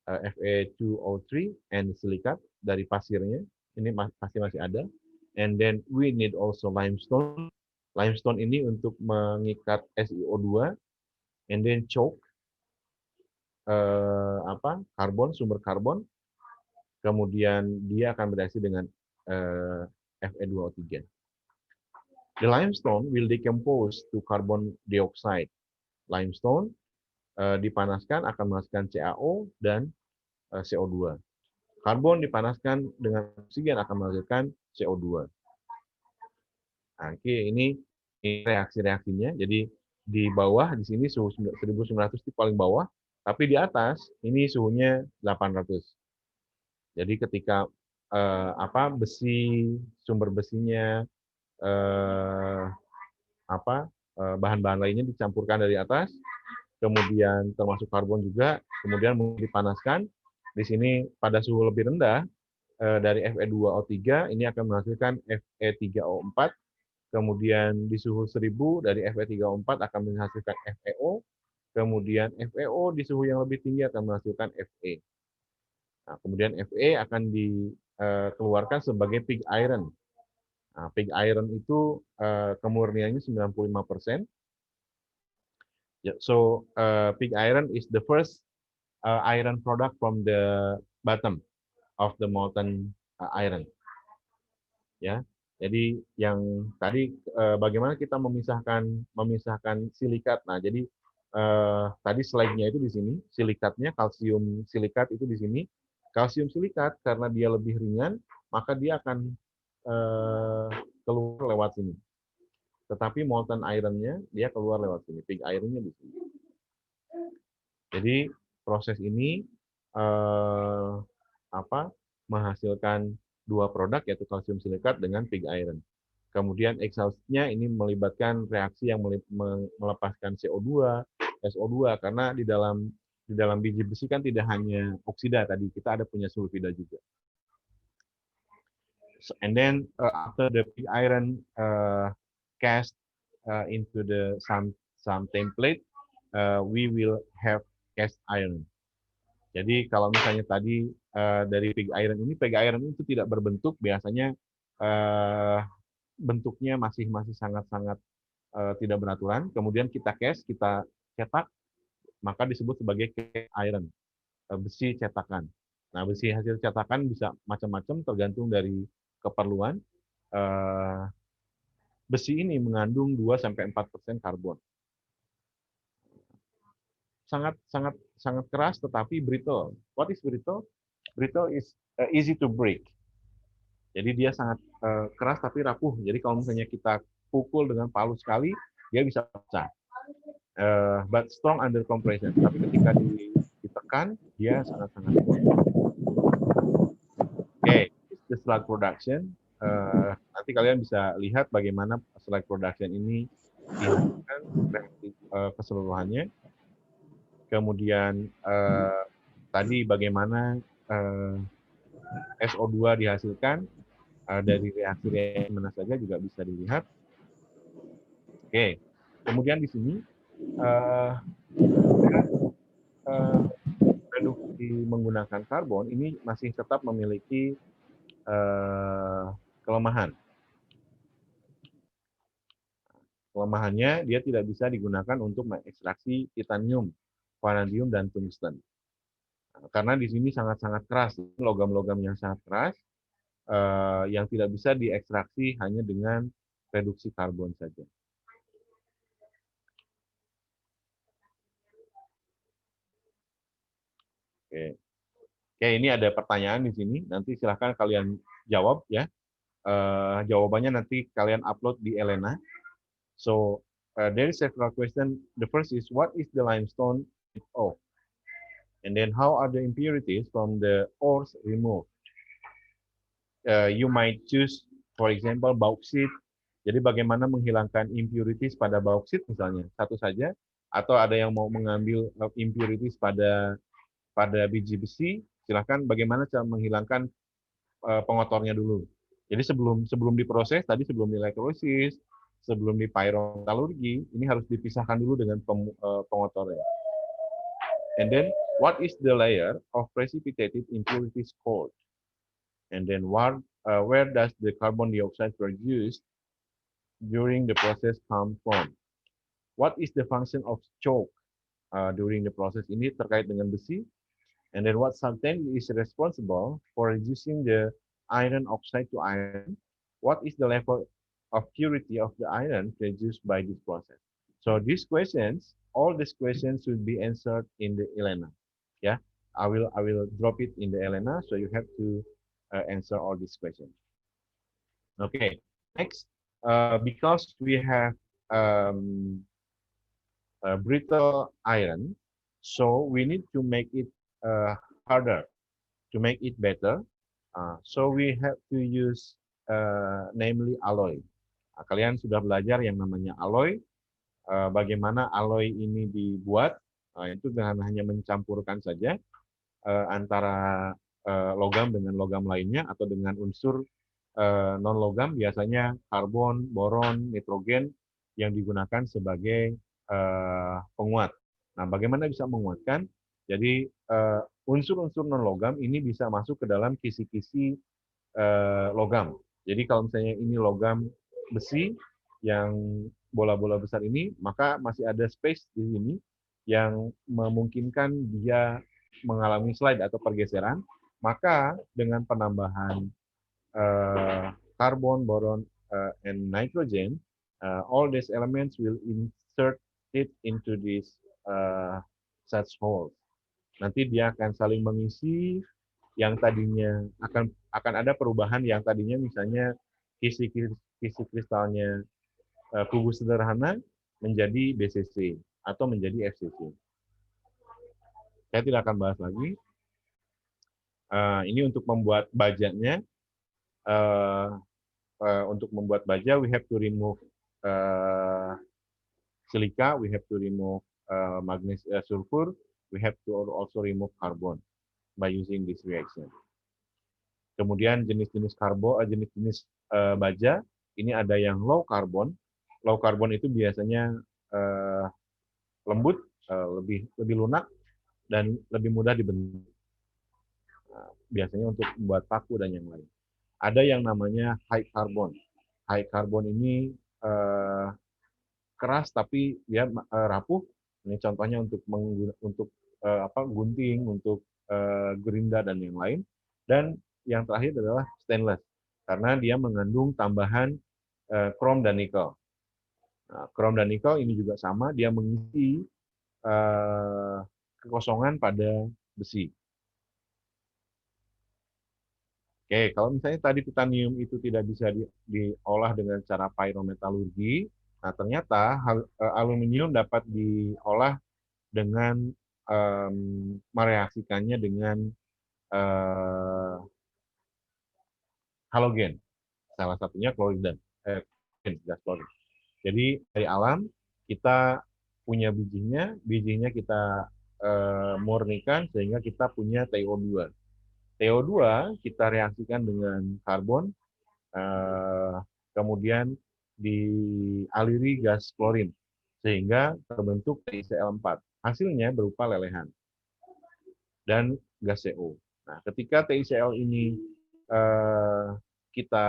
Speaker 1: Fe2O3 and silicate dari pasirnya. Ini pasti masih ada. And then we need also limestone. Limestone ini untuk mengikat SiO2. And then coke, karbon, sumber karbon. Kemudian dia akan bereaksi dengan Fe2O3. The limestone will decompose to carbon dioxide. Limestone dipanaskan akan menghasilkan CaO dan CO2. Karbon dipanaskan dengan oksigen akan menghasilkan CO2. Nah, ini reaksi-reaksinya. Jadi di bawah di sini suhu 1900 di paling bawah, tapi di atas ini suhunya 800. Jadi ketika sumber besinya bahan-bahan lainnya dicampurkan dari atas, kemudian termasuk karbon juga, kemudian dipanaskan. Di sini pada suhu lebih rendah dari Fe2O3 ini akan menghasilkan Fe3O4. Kemudian di suhu 1000 dari Fe3O4 akan menghasilkan FeO. Kemudian FeO di suhu yang lebih tinggi akan menghasilkan Fe. Nah, kemudian Fe akan dikeluarkan sebagai pig iron. Nah, pig iron itu kemurniannya 95%. So pig iron is the first iron product from the bottom of the molten iron. Ya, jadi yang tadi bagaimana kita memisahkan silikat. Nah, jadi tadi slide-nya itu di sini, silikatnya kalsium silikat itu di sini. Kalsium silikat karena dia lebih ringan, maka dia akan keluar lewat sini. Tetapi molten iron-nya dia keluar lewat sini, pig iron-nya di sini. Jadi proses ini menghasilkan dua produk yaitu kalsium silikat dengan pig iron. Kemudian exhaust-nya ini melibatkan reaksi yang melepaskan CO2, SO2 karena di dalam biji besi kan tidak hanya oksida tadi, kita ada punya sulfida juga. And then after the pig iron cast into some template, we will have cast iron. Jadi kalau misalnya tadi dari pig iron itu tidak berbentuk, biasanya bentuknya masih sangat-sangat tidak beraturan. Kemudian kita cast, kita cetak, maka disebut sebagai cast iron, besi cetakan. Nah, besi hasil cetakan bisa macam-macam tergantung dari keperluan. Besi ini mengandung 2-4% karbon. Sangat keras tetapi brittle. What is brittle? Brittle is easy to break. Jadi dia sangat keras tapi rapuh. Jadi kalau misalnya kita pukul dengan palu sekali, dia bisa pecah. But strong under compression. Tapi ketika ditekan, dia sangat-sangat kuat. Okay, the slag production. Nanti kalian bisa lihat bagaimana slag production ini dihasilkan keseluruhannya. Kemudian tadi bagaimana SO2 dihasilkan dari reaksi mana saja juga bisa dilihat. Oke, kemudian di sini reduksi menggunakan karbon ini masih tetap memiliki kelemahan. Kelemahannya dia tidak bisa digunakan untuk mengekstraksi titanium, vanadium, dan tungsten. Karena di sini sangat-sangat keras, logam-logam yang sangat keras, yang tidak bisa diekstraksi hanya dengan reduksi karbon saja. Oke. Oke. Oke, ini ada pertanyaan di sini. Nanti silahkan kalian jawab ya. Jawabannya nanti kalian upload di Elena. So there is several questions. The first is, what is the limestone made of? And then how are the impurities from the ores removed? You might choose, for example, bauxite. Jadi bagaimana menghilangkan impurities pada bauxite misalnya, satu saja. Atau ada yang mau mengambil impurities pada biji besi, silahkan bagaimana cara menghilangkan pengotornya dulu. Jadi sebelum diproses, tadi sebelum dielektrolisis, sebelum di pyrometalurgi, ini harus dipisahkan dulu dengan pengotornya. And then, what is the layer of precipitated impurities called? And then, where does the carbon dioxide produced during the process come from? What is the function of choke during the process? Ini terkait dengan besi. And then, what substance is responsible for reducing the iron oxide to iron? What is the level of purity of the iron produced by this process? So these questions, all these questions should be answered in the Elena. Yeah, I will drop it in the Elena, so you have to answer all these questions. Okay, next, because we have brittle iron, so we need to make it harder, to make it better. So we have to use namely alloy. Kalian sudah belajar yang namanya alloy, bagaimana alloy ini dibuat, itu dengan hanya mencampurkan saja antara logam dengan logam lainnya atau dengan unsur non-logam, biasanya karbon, boron, nitrogen yang digunakan sebagai penguat. Nah, bagaimana bisa menguatkan? Jadi unsur-unsur non-logam ini bisa masuk ke dalam kisi-kisi logam. Jadi kalau misalnya ini logam besi yang bola-bola besar ini, maka masih ada space di sini yang memungkinkan dia mengalami slide atau pergeseran. Maka dengan penambahan karbon, boron, and nitrogen, all these elements will insert it into this such hole. Nanti dia akan saling mengisi, yang tadinya akan ada perubahan yang tadinya misalnya kisi kristalnya kubus sederhana menjadi BCC atau menjadi FCC. Saya tidak akan bahas lagi. Ini untuk membuat bajanya. Untuk membuat baja, we have to remove silica, we have to remove sulfur, we have to also remove carbon by using this reaction. Kemudian jenis-jenis jenis-jenis baja, ini ada yang low carbon. Low carbon itu biasanya lembut, lebih lunak, dan lebih mudah dibentuk. Biasanya untuk membuat paku dan yang lain. Ada yang namanya high carbon. High carbon ini keras tapi dia rapuh. Ini contohnya untuk gunting, untuk gerinda dan yang lain. Dan yang terakhir adalah stainless, karena dia mengandung tambahan krom dan nikel. Nah, krom dan nikel ini juga sama, dia mengisi kekosongan pada besi. Oke, kalau misalnya tadi titanium itu tidak bisa diolah dengan cara pyrometalurgi, nah ternyata aluminium dapat diolah dengan mereaksikannya dengan halogen, salah satunya klorida, gas klorin. Jadi dari alam kita punya bijinya kita murnikan sehingga kita punya TiO2. TiO2 kita reaksikan dengan karbon, kemudian dialiri gas klorin sehingga terbentuk TiCl4. Hasilnya berupa lelehan dan gas CO. Nah, ketika TiCl ini kita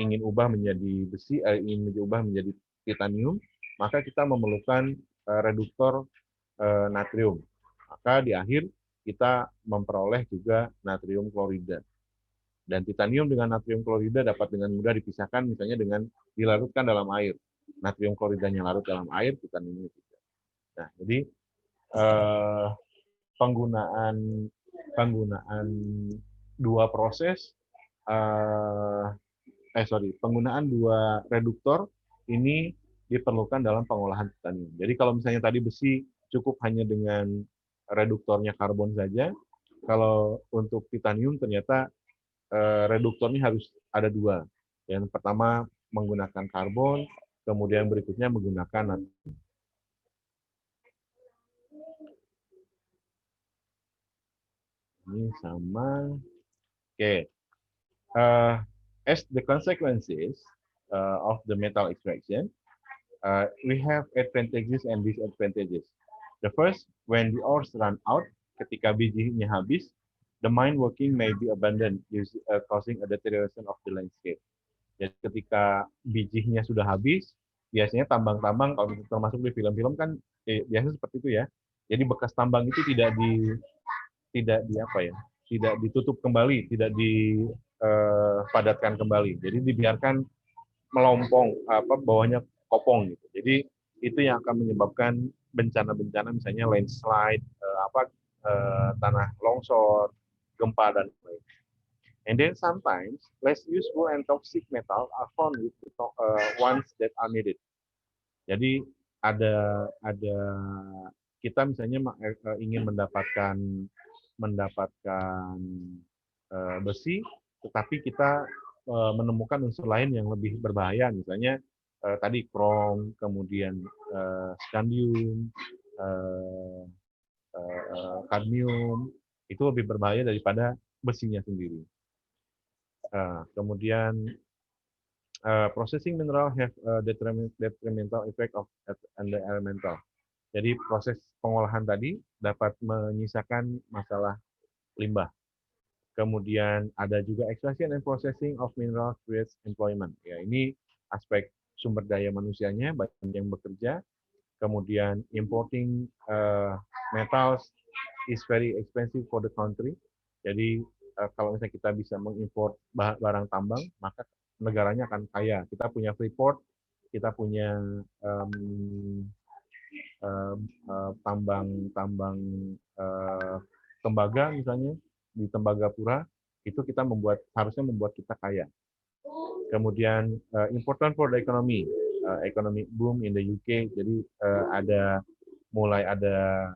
Speaker 1: ingin ubah menjadi besi, ingin diubah menjadi titanium, maka kita memerlukan reduktor natrium. Maka di akhir kita memperoleh juga natrium klorida. Dan titanium dengan natrium klorida dapat dengan mudah dipisahkan, misalnya dengan dilarutkan dalam air. Natrium kloridanya larut dalam air, titaniumnya tidak. Nah, jadi
Speaker 5: penggunaan dua proses penggunaan dua reduktor ini diperlukan dalam pengolahan titanium. Jadi kalau misalnya tadi besi cukup hanya dengan reduktornya karbon saja, kalau untuk titanium ternyata reduktornya harus ada dua. Yang pertama menggunakan karbon, kemudian berikutnya menggunakan natrium. Ini sama. Oke. As the consequences of the metal extraction, we have advantages and disadvantages. The first, when the ores run out, ketika bijinya habis, the mine working may be abandoned, causing a deterioration of the landscape. Jadi ketika bijinya sudah habis, biasanya tambang-tambang, kalau termasuk di film-film kan biasanya seperti itu ya. Jadi bekas tambang itu tidak ditutup kembali, tidak dipadatkan kembali. Jadi dibiarkan melompong, bawahnya kopong gitu. Jadi itu yang akan menyebabkan bencana-bencana, misalnya landslide, tanah longsor, gempa dan lain-lain. And then sometimes less useful and toxic metal are found with the ones that are needed. Jadi ada kita misalnya ingin mendapatkan besi, tetapi kita menemukan unsur lain yang lebih berbahaya, misalnya tadi krom, kemudian scandium, kadmium, itu lebih berbahaya daripada besinya sendiri. Kemudian processing mineral have a detrimental effect on the elemental. Jadi proses pengolahan tadi dapat menyisakan masalah limbah. Kemudian ada juga extraction and processing of mineral creates employment. Ya, ini aspek sumber daya manusianya, banyak yang bekerja. Kemudian importing metals is very expensive for the country. Jadi kalau misalnya kita bisa mengimpor barang tambang, maka negaranya akan kaya. Kita punya Freeport, kita punya tambang tembaga misalnya di Tembagapura, itu kita harusnya membuat kita kaya. Kemudian important for the economy, economic boom in the UK. Jadi mulai ada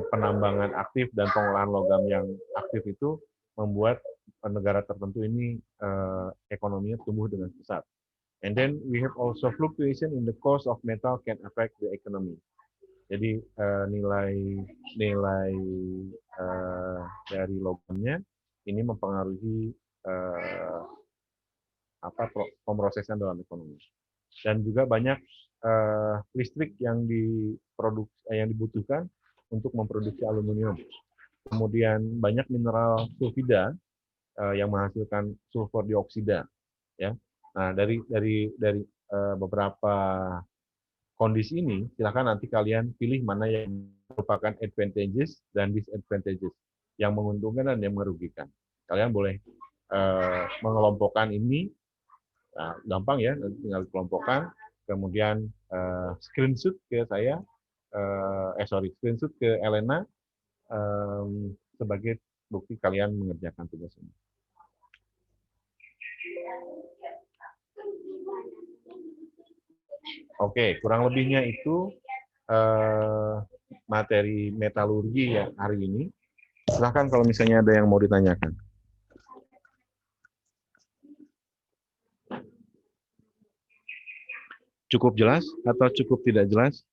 Speaker 5: penambangan aktif dan pengolahan logam yang aktif itu membuat negara tertentu ini ekonominya tumbuh dengan pesat. And then we have also fluctuation in the cost of metal can affect the economy. Jadi nilai dari logamnya ini mempengaruhi pemrosesan dalam ekonomi. Dan juga banyak listrik yang dibutuhkan untuk memproduksi aluminium. Kemudian banyak mineral sulfida yang menghasilkan sulfur dioksida. Ya. Nah, dari beberapa kondisi ini, silakan nanti kalian pilih mana yang merupakan advantages dan disadvantages, yang menguntungkan dan yang merugikan. Kalian boleh mengelompokkan ini, nah, gampang ya, nanti tinggal dikelompokkan, kemudian screenshot ke saya, screenshot ke Elena sebagai bukti kalian mengerjakan tugas ini. Oke, kurang lebihnya itu materi metalurgi ya hari ini. Silahkan kalau misalnya ada yang mau ditanyakan. Cukup jelas atau cukup tidak jelas?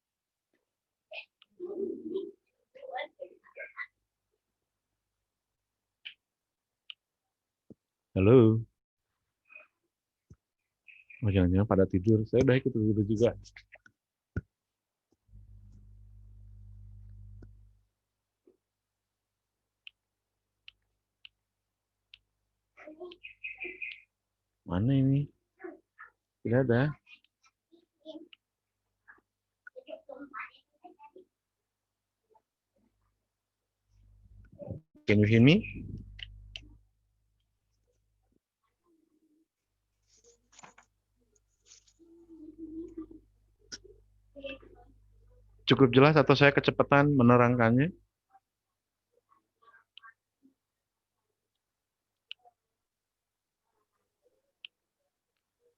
Speaker 5: Halo? Oh, jangan-jangan pada tidur. Saya udah ikut tidur juga. Mana ini? Tidak ada. Can you hear me? Cukup jelas atau saya kecepatan menerangkannya?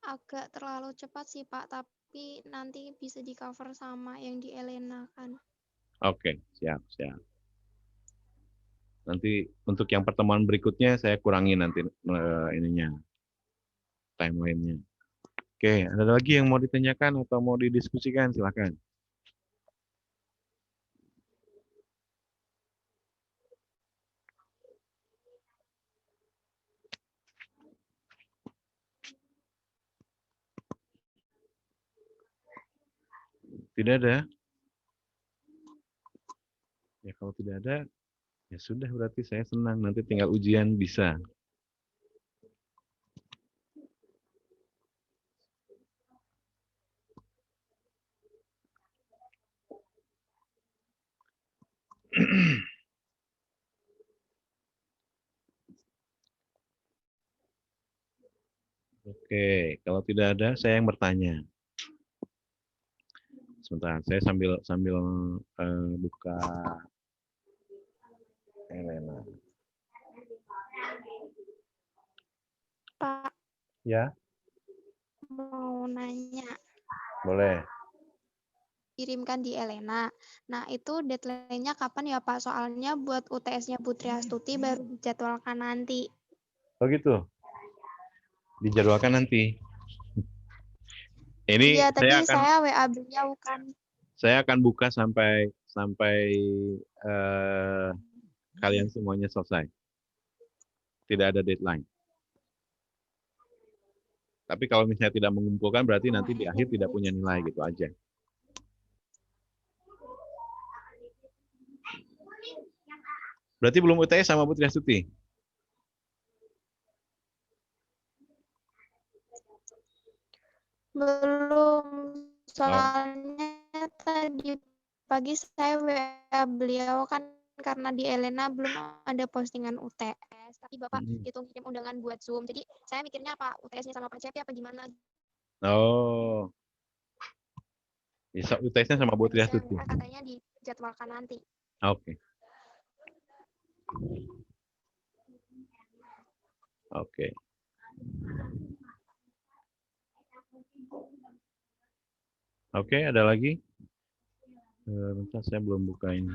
Speaker 3: agak terlalu cepat sih Pak, tapi nanti bisa di-cover sama yang di Elena kan.
Speaker 5: Oke, siap, siap. Nanti untuk yang pertemuan berikutnya saya kurangi nanti ininya, timeline-nya. Oke, ada lagi yang mau ditanyakan atau mau didiskusikan? Silakan. Tidak ada? Ya kalau tidak ada, ya sudah berarti saya senang. Nanti tinggal ujian bisa. Oke, kalau tidak ada, saya yang bertanya. Sebentar, saya sambil buka Elena.
Speaker 3: Pak,
Speaker 5: Ya,
Speaker 3: mau nanya,
Speaker 5: boleh.
Speaker 3: kirimkan di Elena. Nah, itu deadline-nya kapan ya Pak? Soalnya buat UTS-nya Putri Astuti baru dijadwalkan nanti.
Speaker 5: Oh gitu, dijadwalkan nanti. Ini
Speaker 3: Iya, tadi
Speaker 5: saya
Speaker 3: saya WA beliau kan.
Speaker 5: akan buka sampai kalian semuanya selesai. Tidak ada deadline. Tapi kalau misalnya tidak mengumpulkan, berarti nanti di akhir tidak punya nilai gitu aja. Berarti belum UTS sama Putri Astuti?
Speaker 3: Belum,
Speaker 5: Oh.
Speaker 3: soalnya tadi pagi saya WA beliau kan karena di Elena belum ada postingan UTS. Tapi Bapak hitung kirim undangan buat Zoom. Jadi saya mikirnya apa UTS-nya sama Pak Cepi apa gimana?
Speaker 5: Oh. Bisa UTS-nya sama Putri
Speaker 3: Tadi saya
Speaker 5: Astuti.
Speaker 3: WA katanya dijadwalkan nanti.
Speaker 5: Oke. Oke. Oke, ada lagi? Bentar, saya belum buka ini.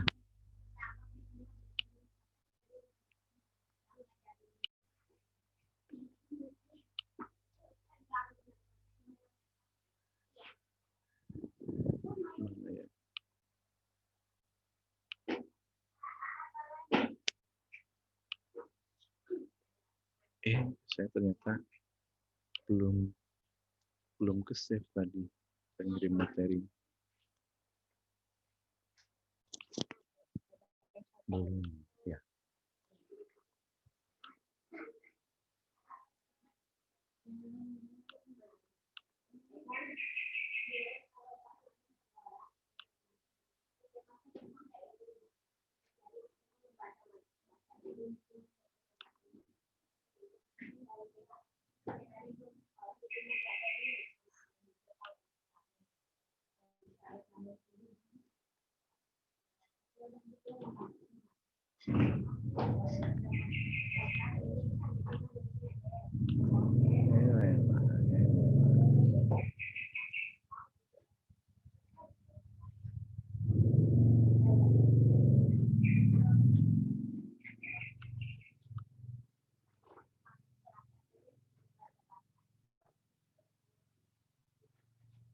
Speaker 5: Mana ya? Saya ternyata belum ke save tadi pengirim materi. Belum, ya.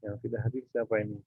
Speaker 5: Yang tidak hadir siapa ini?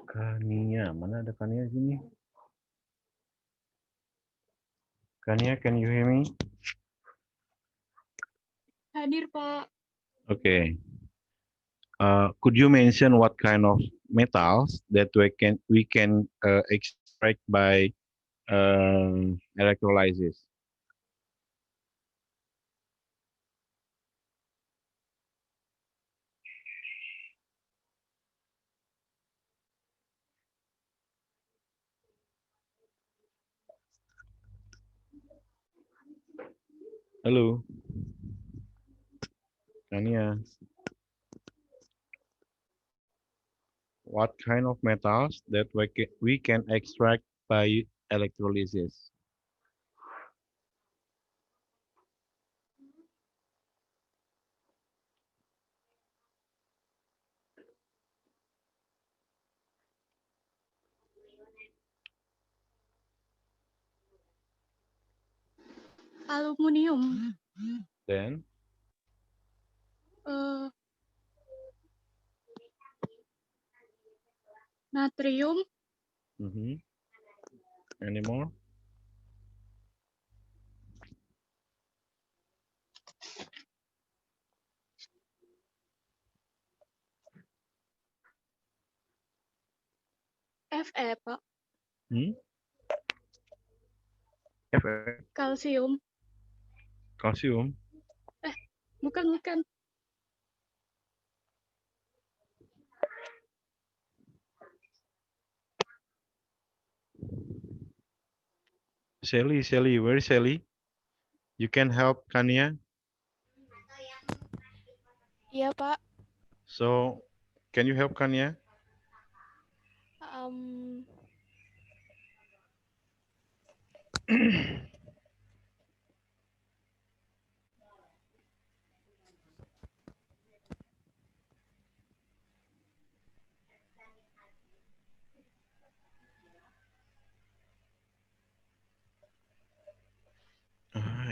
Speaker 5: Kania, mana ada Kania sini? Kania, can you hear me?
Speaker 3: Hadir, Pak.
Speaker 5: Okay. Could you mention what kind of metals that we can extract by electrolysis? Hello, Kania. What kind of metals that we can extract by electrolysis?
Speaker 3: Aluminium,
Speaker 5: Then,
Speaker 3: natrium,
Speaker 5: any more?
Speaker 3: Fe, Pak.
Speaker 5: Fe,
Speaker 3: Kalsium.
Speaker 5: calcium.
Speaker 3: Bukan.
Speaker 5: Sally, where is Sally? You can help Kania.
Speaker 3: Iya, Pak.
Speaker 5: So, can you help Kania?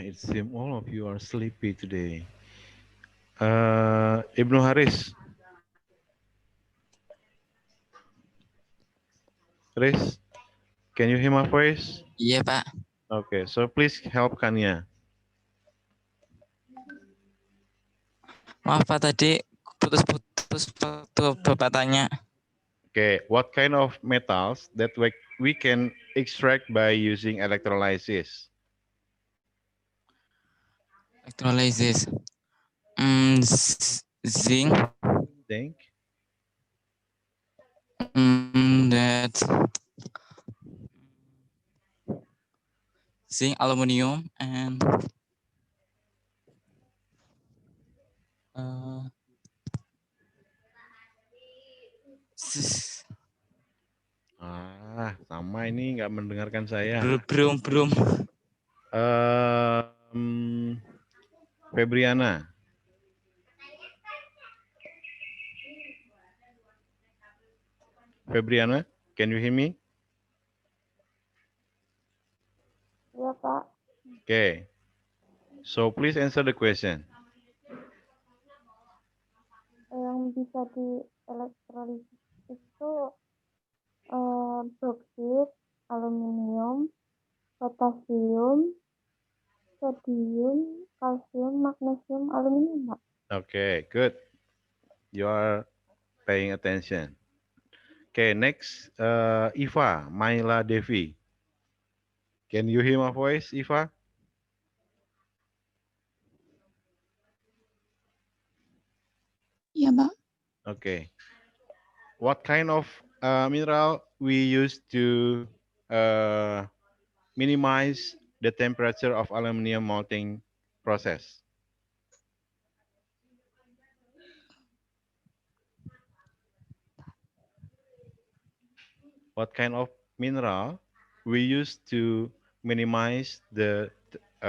Speaker 5: It seems all of you are sleepy today. Ibnu Haris. Haris, can you hear my voice?
Speaker 6: Iya, Pak.
Speaker 5: Okay, so please help Kania.
Speaker 6: Maaf, Pak, tadi putus-putus waktu Bapak tanya.
Speaker 5: Okay, what kind of metals that we can extract by using electrolysis?
Speaker 6: Electrolysis. Zinc.
Speaker 5: Zinc.
Speaker 6: That zinc, aluminium, and
Speaker 5: Sama ini nggak mendengarkan saya.
Speaker 6: brum.
Speaker 5: Febriana. Febriana, can you hear me?
Speaker 3: Iya, Pak.
Speaker 5: Okay. So please answer the question.
Speaker 3: Yang bisa di elektrolisis itu boksit, aluminium, potasium, sodium, kalsium, magnesium, aluminium, Pak.
Speaker 5: Okay, good. You are paying attention. Okay, next, Iva, Maila Devi. Can you hear my voice, Iva?
Speaker 3: Iya, Pak.
Speaker 5: Okay. What kind of mineral we use to minimize the temperature of aluminum melting process? What kind of mineral we use to minimize the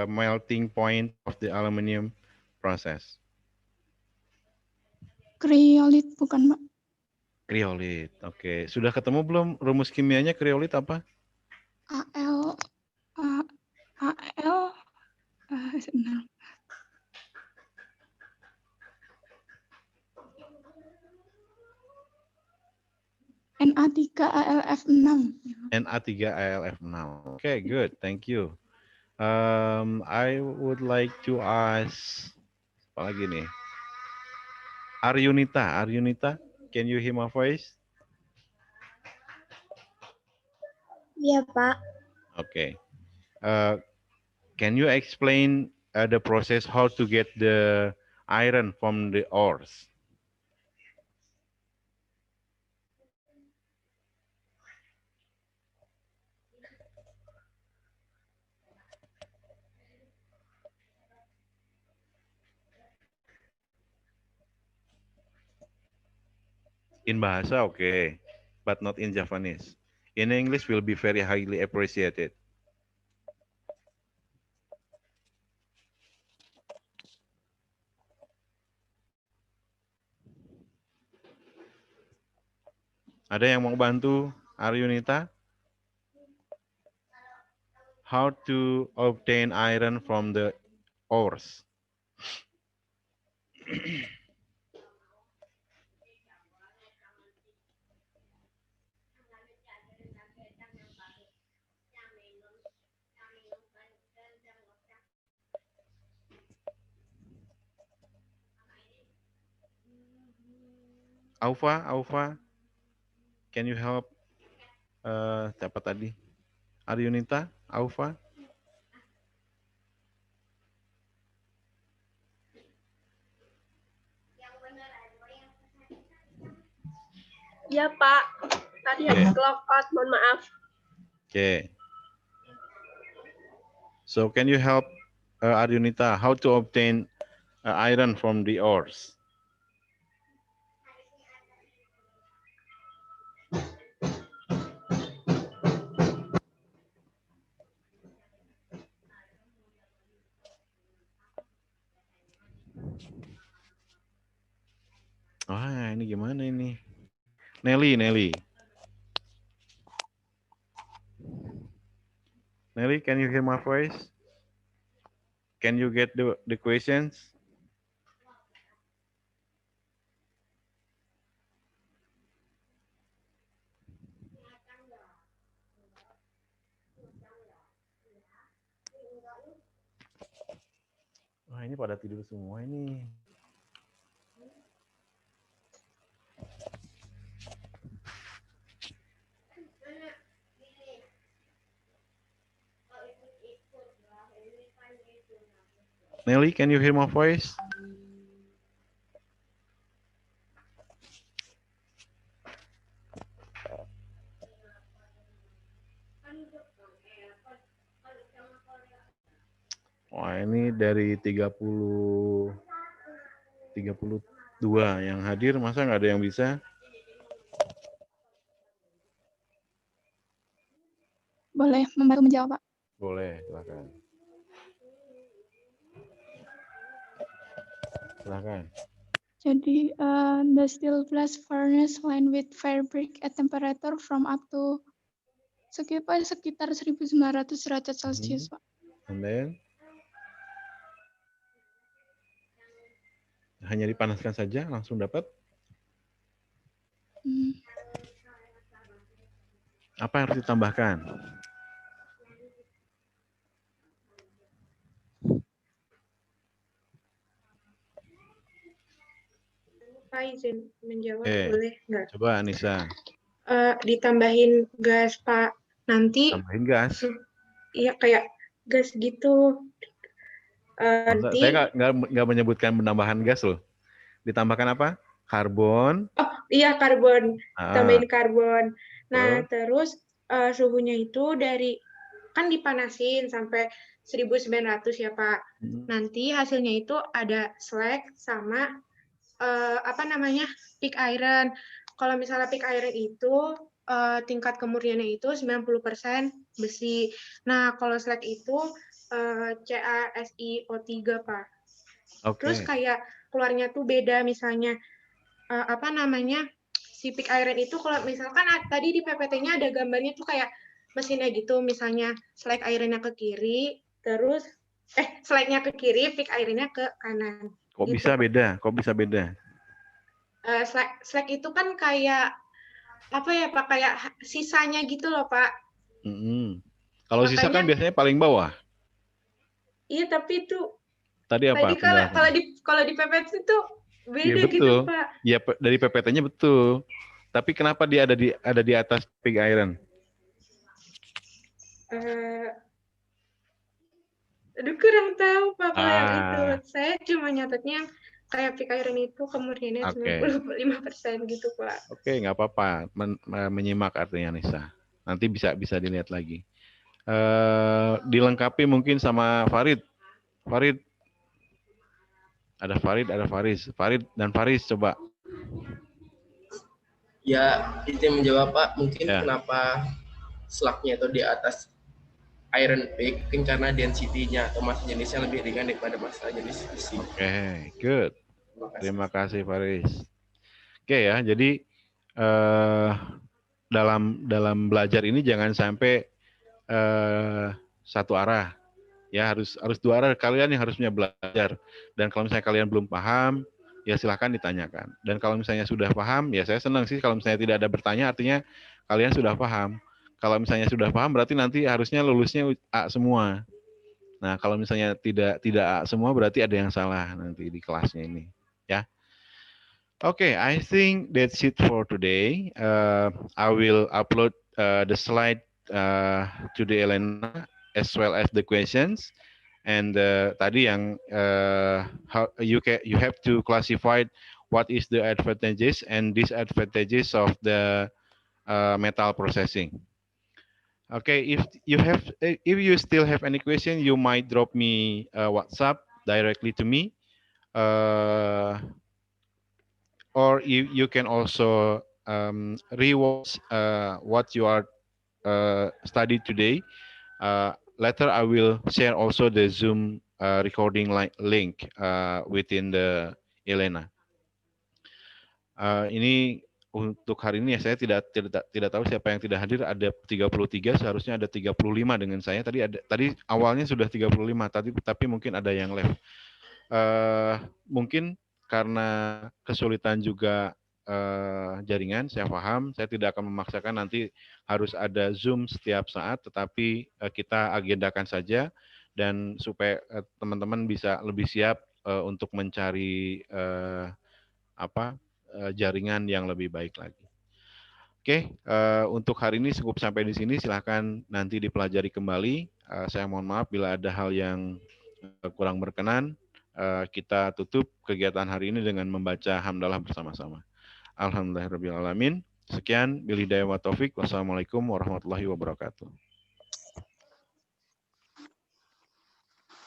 Speaker 5: melting point of the aluminum process?
Speaker 3: Kriolit bukan, Pak?
Speaker 5: Kriolit. Oke, sudah ketemu belum rumus kimianya kriolit apa?
Speaker 3: Al sebentar.
Speaker 7: Na3ALF6.
Speaker 1: Na3ALF6. Okay, good. Thank you. I would like to ask, apa lagi nih? Aryunita, can you hear my voice?
Speaker 3: Iya, Pak.
Speaker 1: Okay. Can you explain the process how to get the iron from the ores? In bahasa, okay, but not in Japanese. In English will be very highly appreciated. Ada yang mau bantu Aryunita? How to obtain iron from the ores? Aufa, can you help? Siapa tadi? Aryunita, Aufa?
Speaker 8: Ya Pak, tadi habis clock out, mohon maaf.
Speaker 1: Okay. So can you help Aryunita how to obtain iron from the ores? Ah, ini gimana ini? Nelly. Nelly, can you hear my voice? Can you get the questions? Wah, ini pada tidur semua ini. Nelly, can you hear my voice? Wah, ini dari 32 yang hadir, masa nggak ada yang bisa?
Speaker 7: Boleh membantu menjawab, Pak?
Speaker 1: Boleh, silakan. Silakan.
Speaker 7: Jadi, the steel blast furnace lined with fabric at temperature from up to sekitar 1900 derajat Celcius, Pak.
Speaker 1: And then? Hanya dipanaskan saja, langsung dapat? Apa yang harus ditambahkan?
Speaker 8: Pak izin menjawab, boleh nggak?
Speaker 1: Coba Anissa.
Speaker 8: Ditambahin gas, Pak. Nanti
Speaker 1: Tambahin gas.
Speaker 8: iya kayak gas gitu. Nanti
Speaker 1: Saya nggak menyebutkan penambahan gas loh. Ditambahkan apa? Karbon.
Speaker 8: oh iya karbon, tambahin karbon. Nah terus suhunya itu dari kan dipanasin sampai 1900 ya Pak. Nanti hasilnya itu ada slag sama pig iron. Kalau misalnya pig iron itu tingkat kemurniannya itu 90% besi. Nah kalau slag itu CaSiO3 Pak.
Speaker 1: Okay.
Speaker 8: Terus kayak keluarnya tuh beda, misalnya si pig iron itu kalau misalkan tadi di PPT-nya ada gambarnya tuh kayak mesinnya gitu, misalnya slag iron-nya ke kiri, terus slag-nya ke kiri, pig iron-nya ke kanan.
Speaker 1: Kok
Speaker 8: gitu.
Speaker 1: bisa beda? Kok bisa beda?
Speaker 8: Slag itu kan kayak apa ya Pak, kayak sisanya gitu loh Pak.
Speaker 1: Kalau sisa kan
Speaker 8: Makanya-
Speaker 1: biasanya paling bawah.
Speaker 8: Iya, tapi itu
Speaker 1: Tadi apa?
Speaker 8: tadi kalau di PPT itu
Speaker 1: Iya
Speaker 8: beda gitu
Speaker 1: betul.
Speaker 8: Pak.
Speaker 1: Ya dari PPT-nya betul. Tapi kenapa dia ada di atas pig iron?
Speaker 8: Aduh, kurang tahu Pak kalau yang itu.
Speaker 1: Ah.
Speaker 8: Saya cuma nyatetnya kayak pig iron itu kemurniannya
Speaker 1: Oke.
Speaker 8: 95% gitu Pak.
Speaker 1: Oke, nggak apa-apa. Menyimak artinya Nisa. Nanti bisa dilihat lagi. Dilengkapi mungkin sama Farid. Farid. Ada Farid, ada Faris. Farid dan Faris coba.
Speaker 2: Ya, itu yang menjawab Pak. Mungkin
Speaker 1: Ya.
Speaker 2: kenapa slugnya itu di atas iron pig, mungkin karena density-nya atau massa jenisnya lebih ringan daripada massa jenis besi.
Speaker 1: Oke, good. Terima kasih Faris. Oke ya, jadi dalam belajar ini jangan sampai satu arah. Ya, harus dua arah. Kalian yang harusnya belajar. Dan kalau misalnya kalian belum paham, ya silahkan ditanyakan. Dan kalau misalnya sudah paham, ya saya senang sih kalau misalnya tidak ada bertanya, artinya kalian sudah paham. Kalau misalnya sudah paham, berarti nanti harusnya lulusnya A semua. Nah, kalau misalnya tidak A semua, berarti ada yang salah nanti di kelasnya ini. Ya. Okay, I think that's it for today. I will upload the slide to the Elena as well as the questions. And tadi yang how you have to classify what is the advantages and disadvantages of the metal processing. Okay, if you still have any question, you might drop me WhatsApp directly to me. Or you can also rewatch what you are studied today. Later, I will share also the Zoom recording link within the Elena. Ini untuk hari ini ya, saya tidak tahu siapa yang tidak hadir. Ada 33, seharusnya ada 35 dengan saya. Tadi awalnya sudah 35, tapi mungkin ada yang left. Mungkin karena kesulitan juga jaringan, saya paham. Saya tidak akan memaksakan nanti harus ada Zoom setiap saat, tetapi kita agendakan saja dan supaya teman-teman bisa lebih siap untuk mencari jaringan yang lebih baik lagi. Oke, untuk hari ini cukup sampai di sini. Silahkan nanti dipelajari kembali. Saya mohon maaf bila ada hal yang kurang berkenan. Kita tutup kegiatan hari ini dengan membaca hamdalah bersama-sama. Alhamdulillahirrabbilalamin. Sekian, billahi hidayah wa taufik. Wassalamualaikum warahmatullahi wabarakatuh.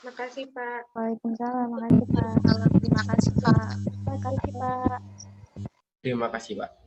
Speaker 8: Makasih Pak.
Speaker 3: Waalaikumsalam. Makasih Pak. Terima kasih Pak. Terima kasih Pak.
Speaker 2: Terima kasih Pak.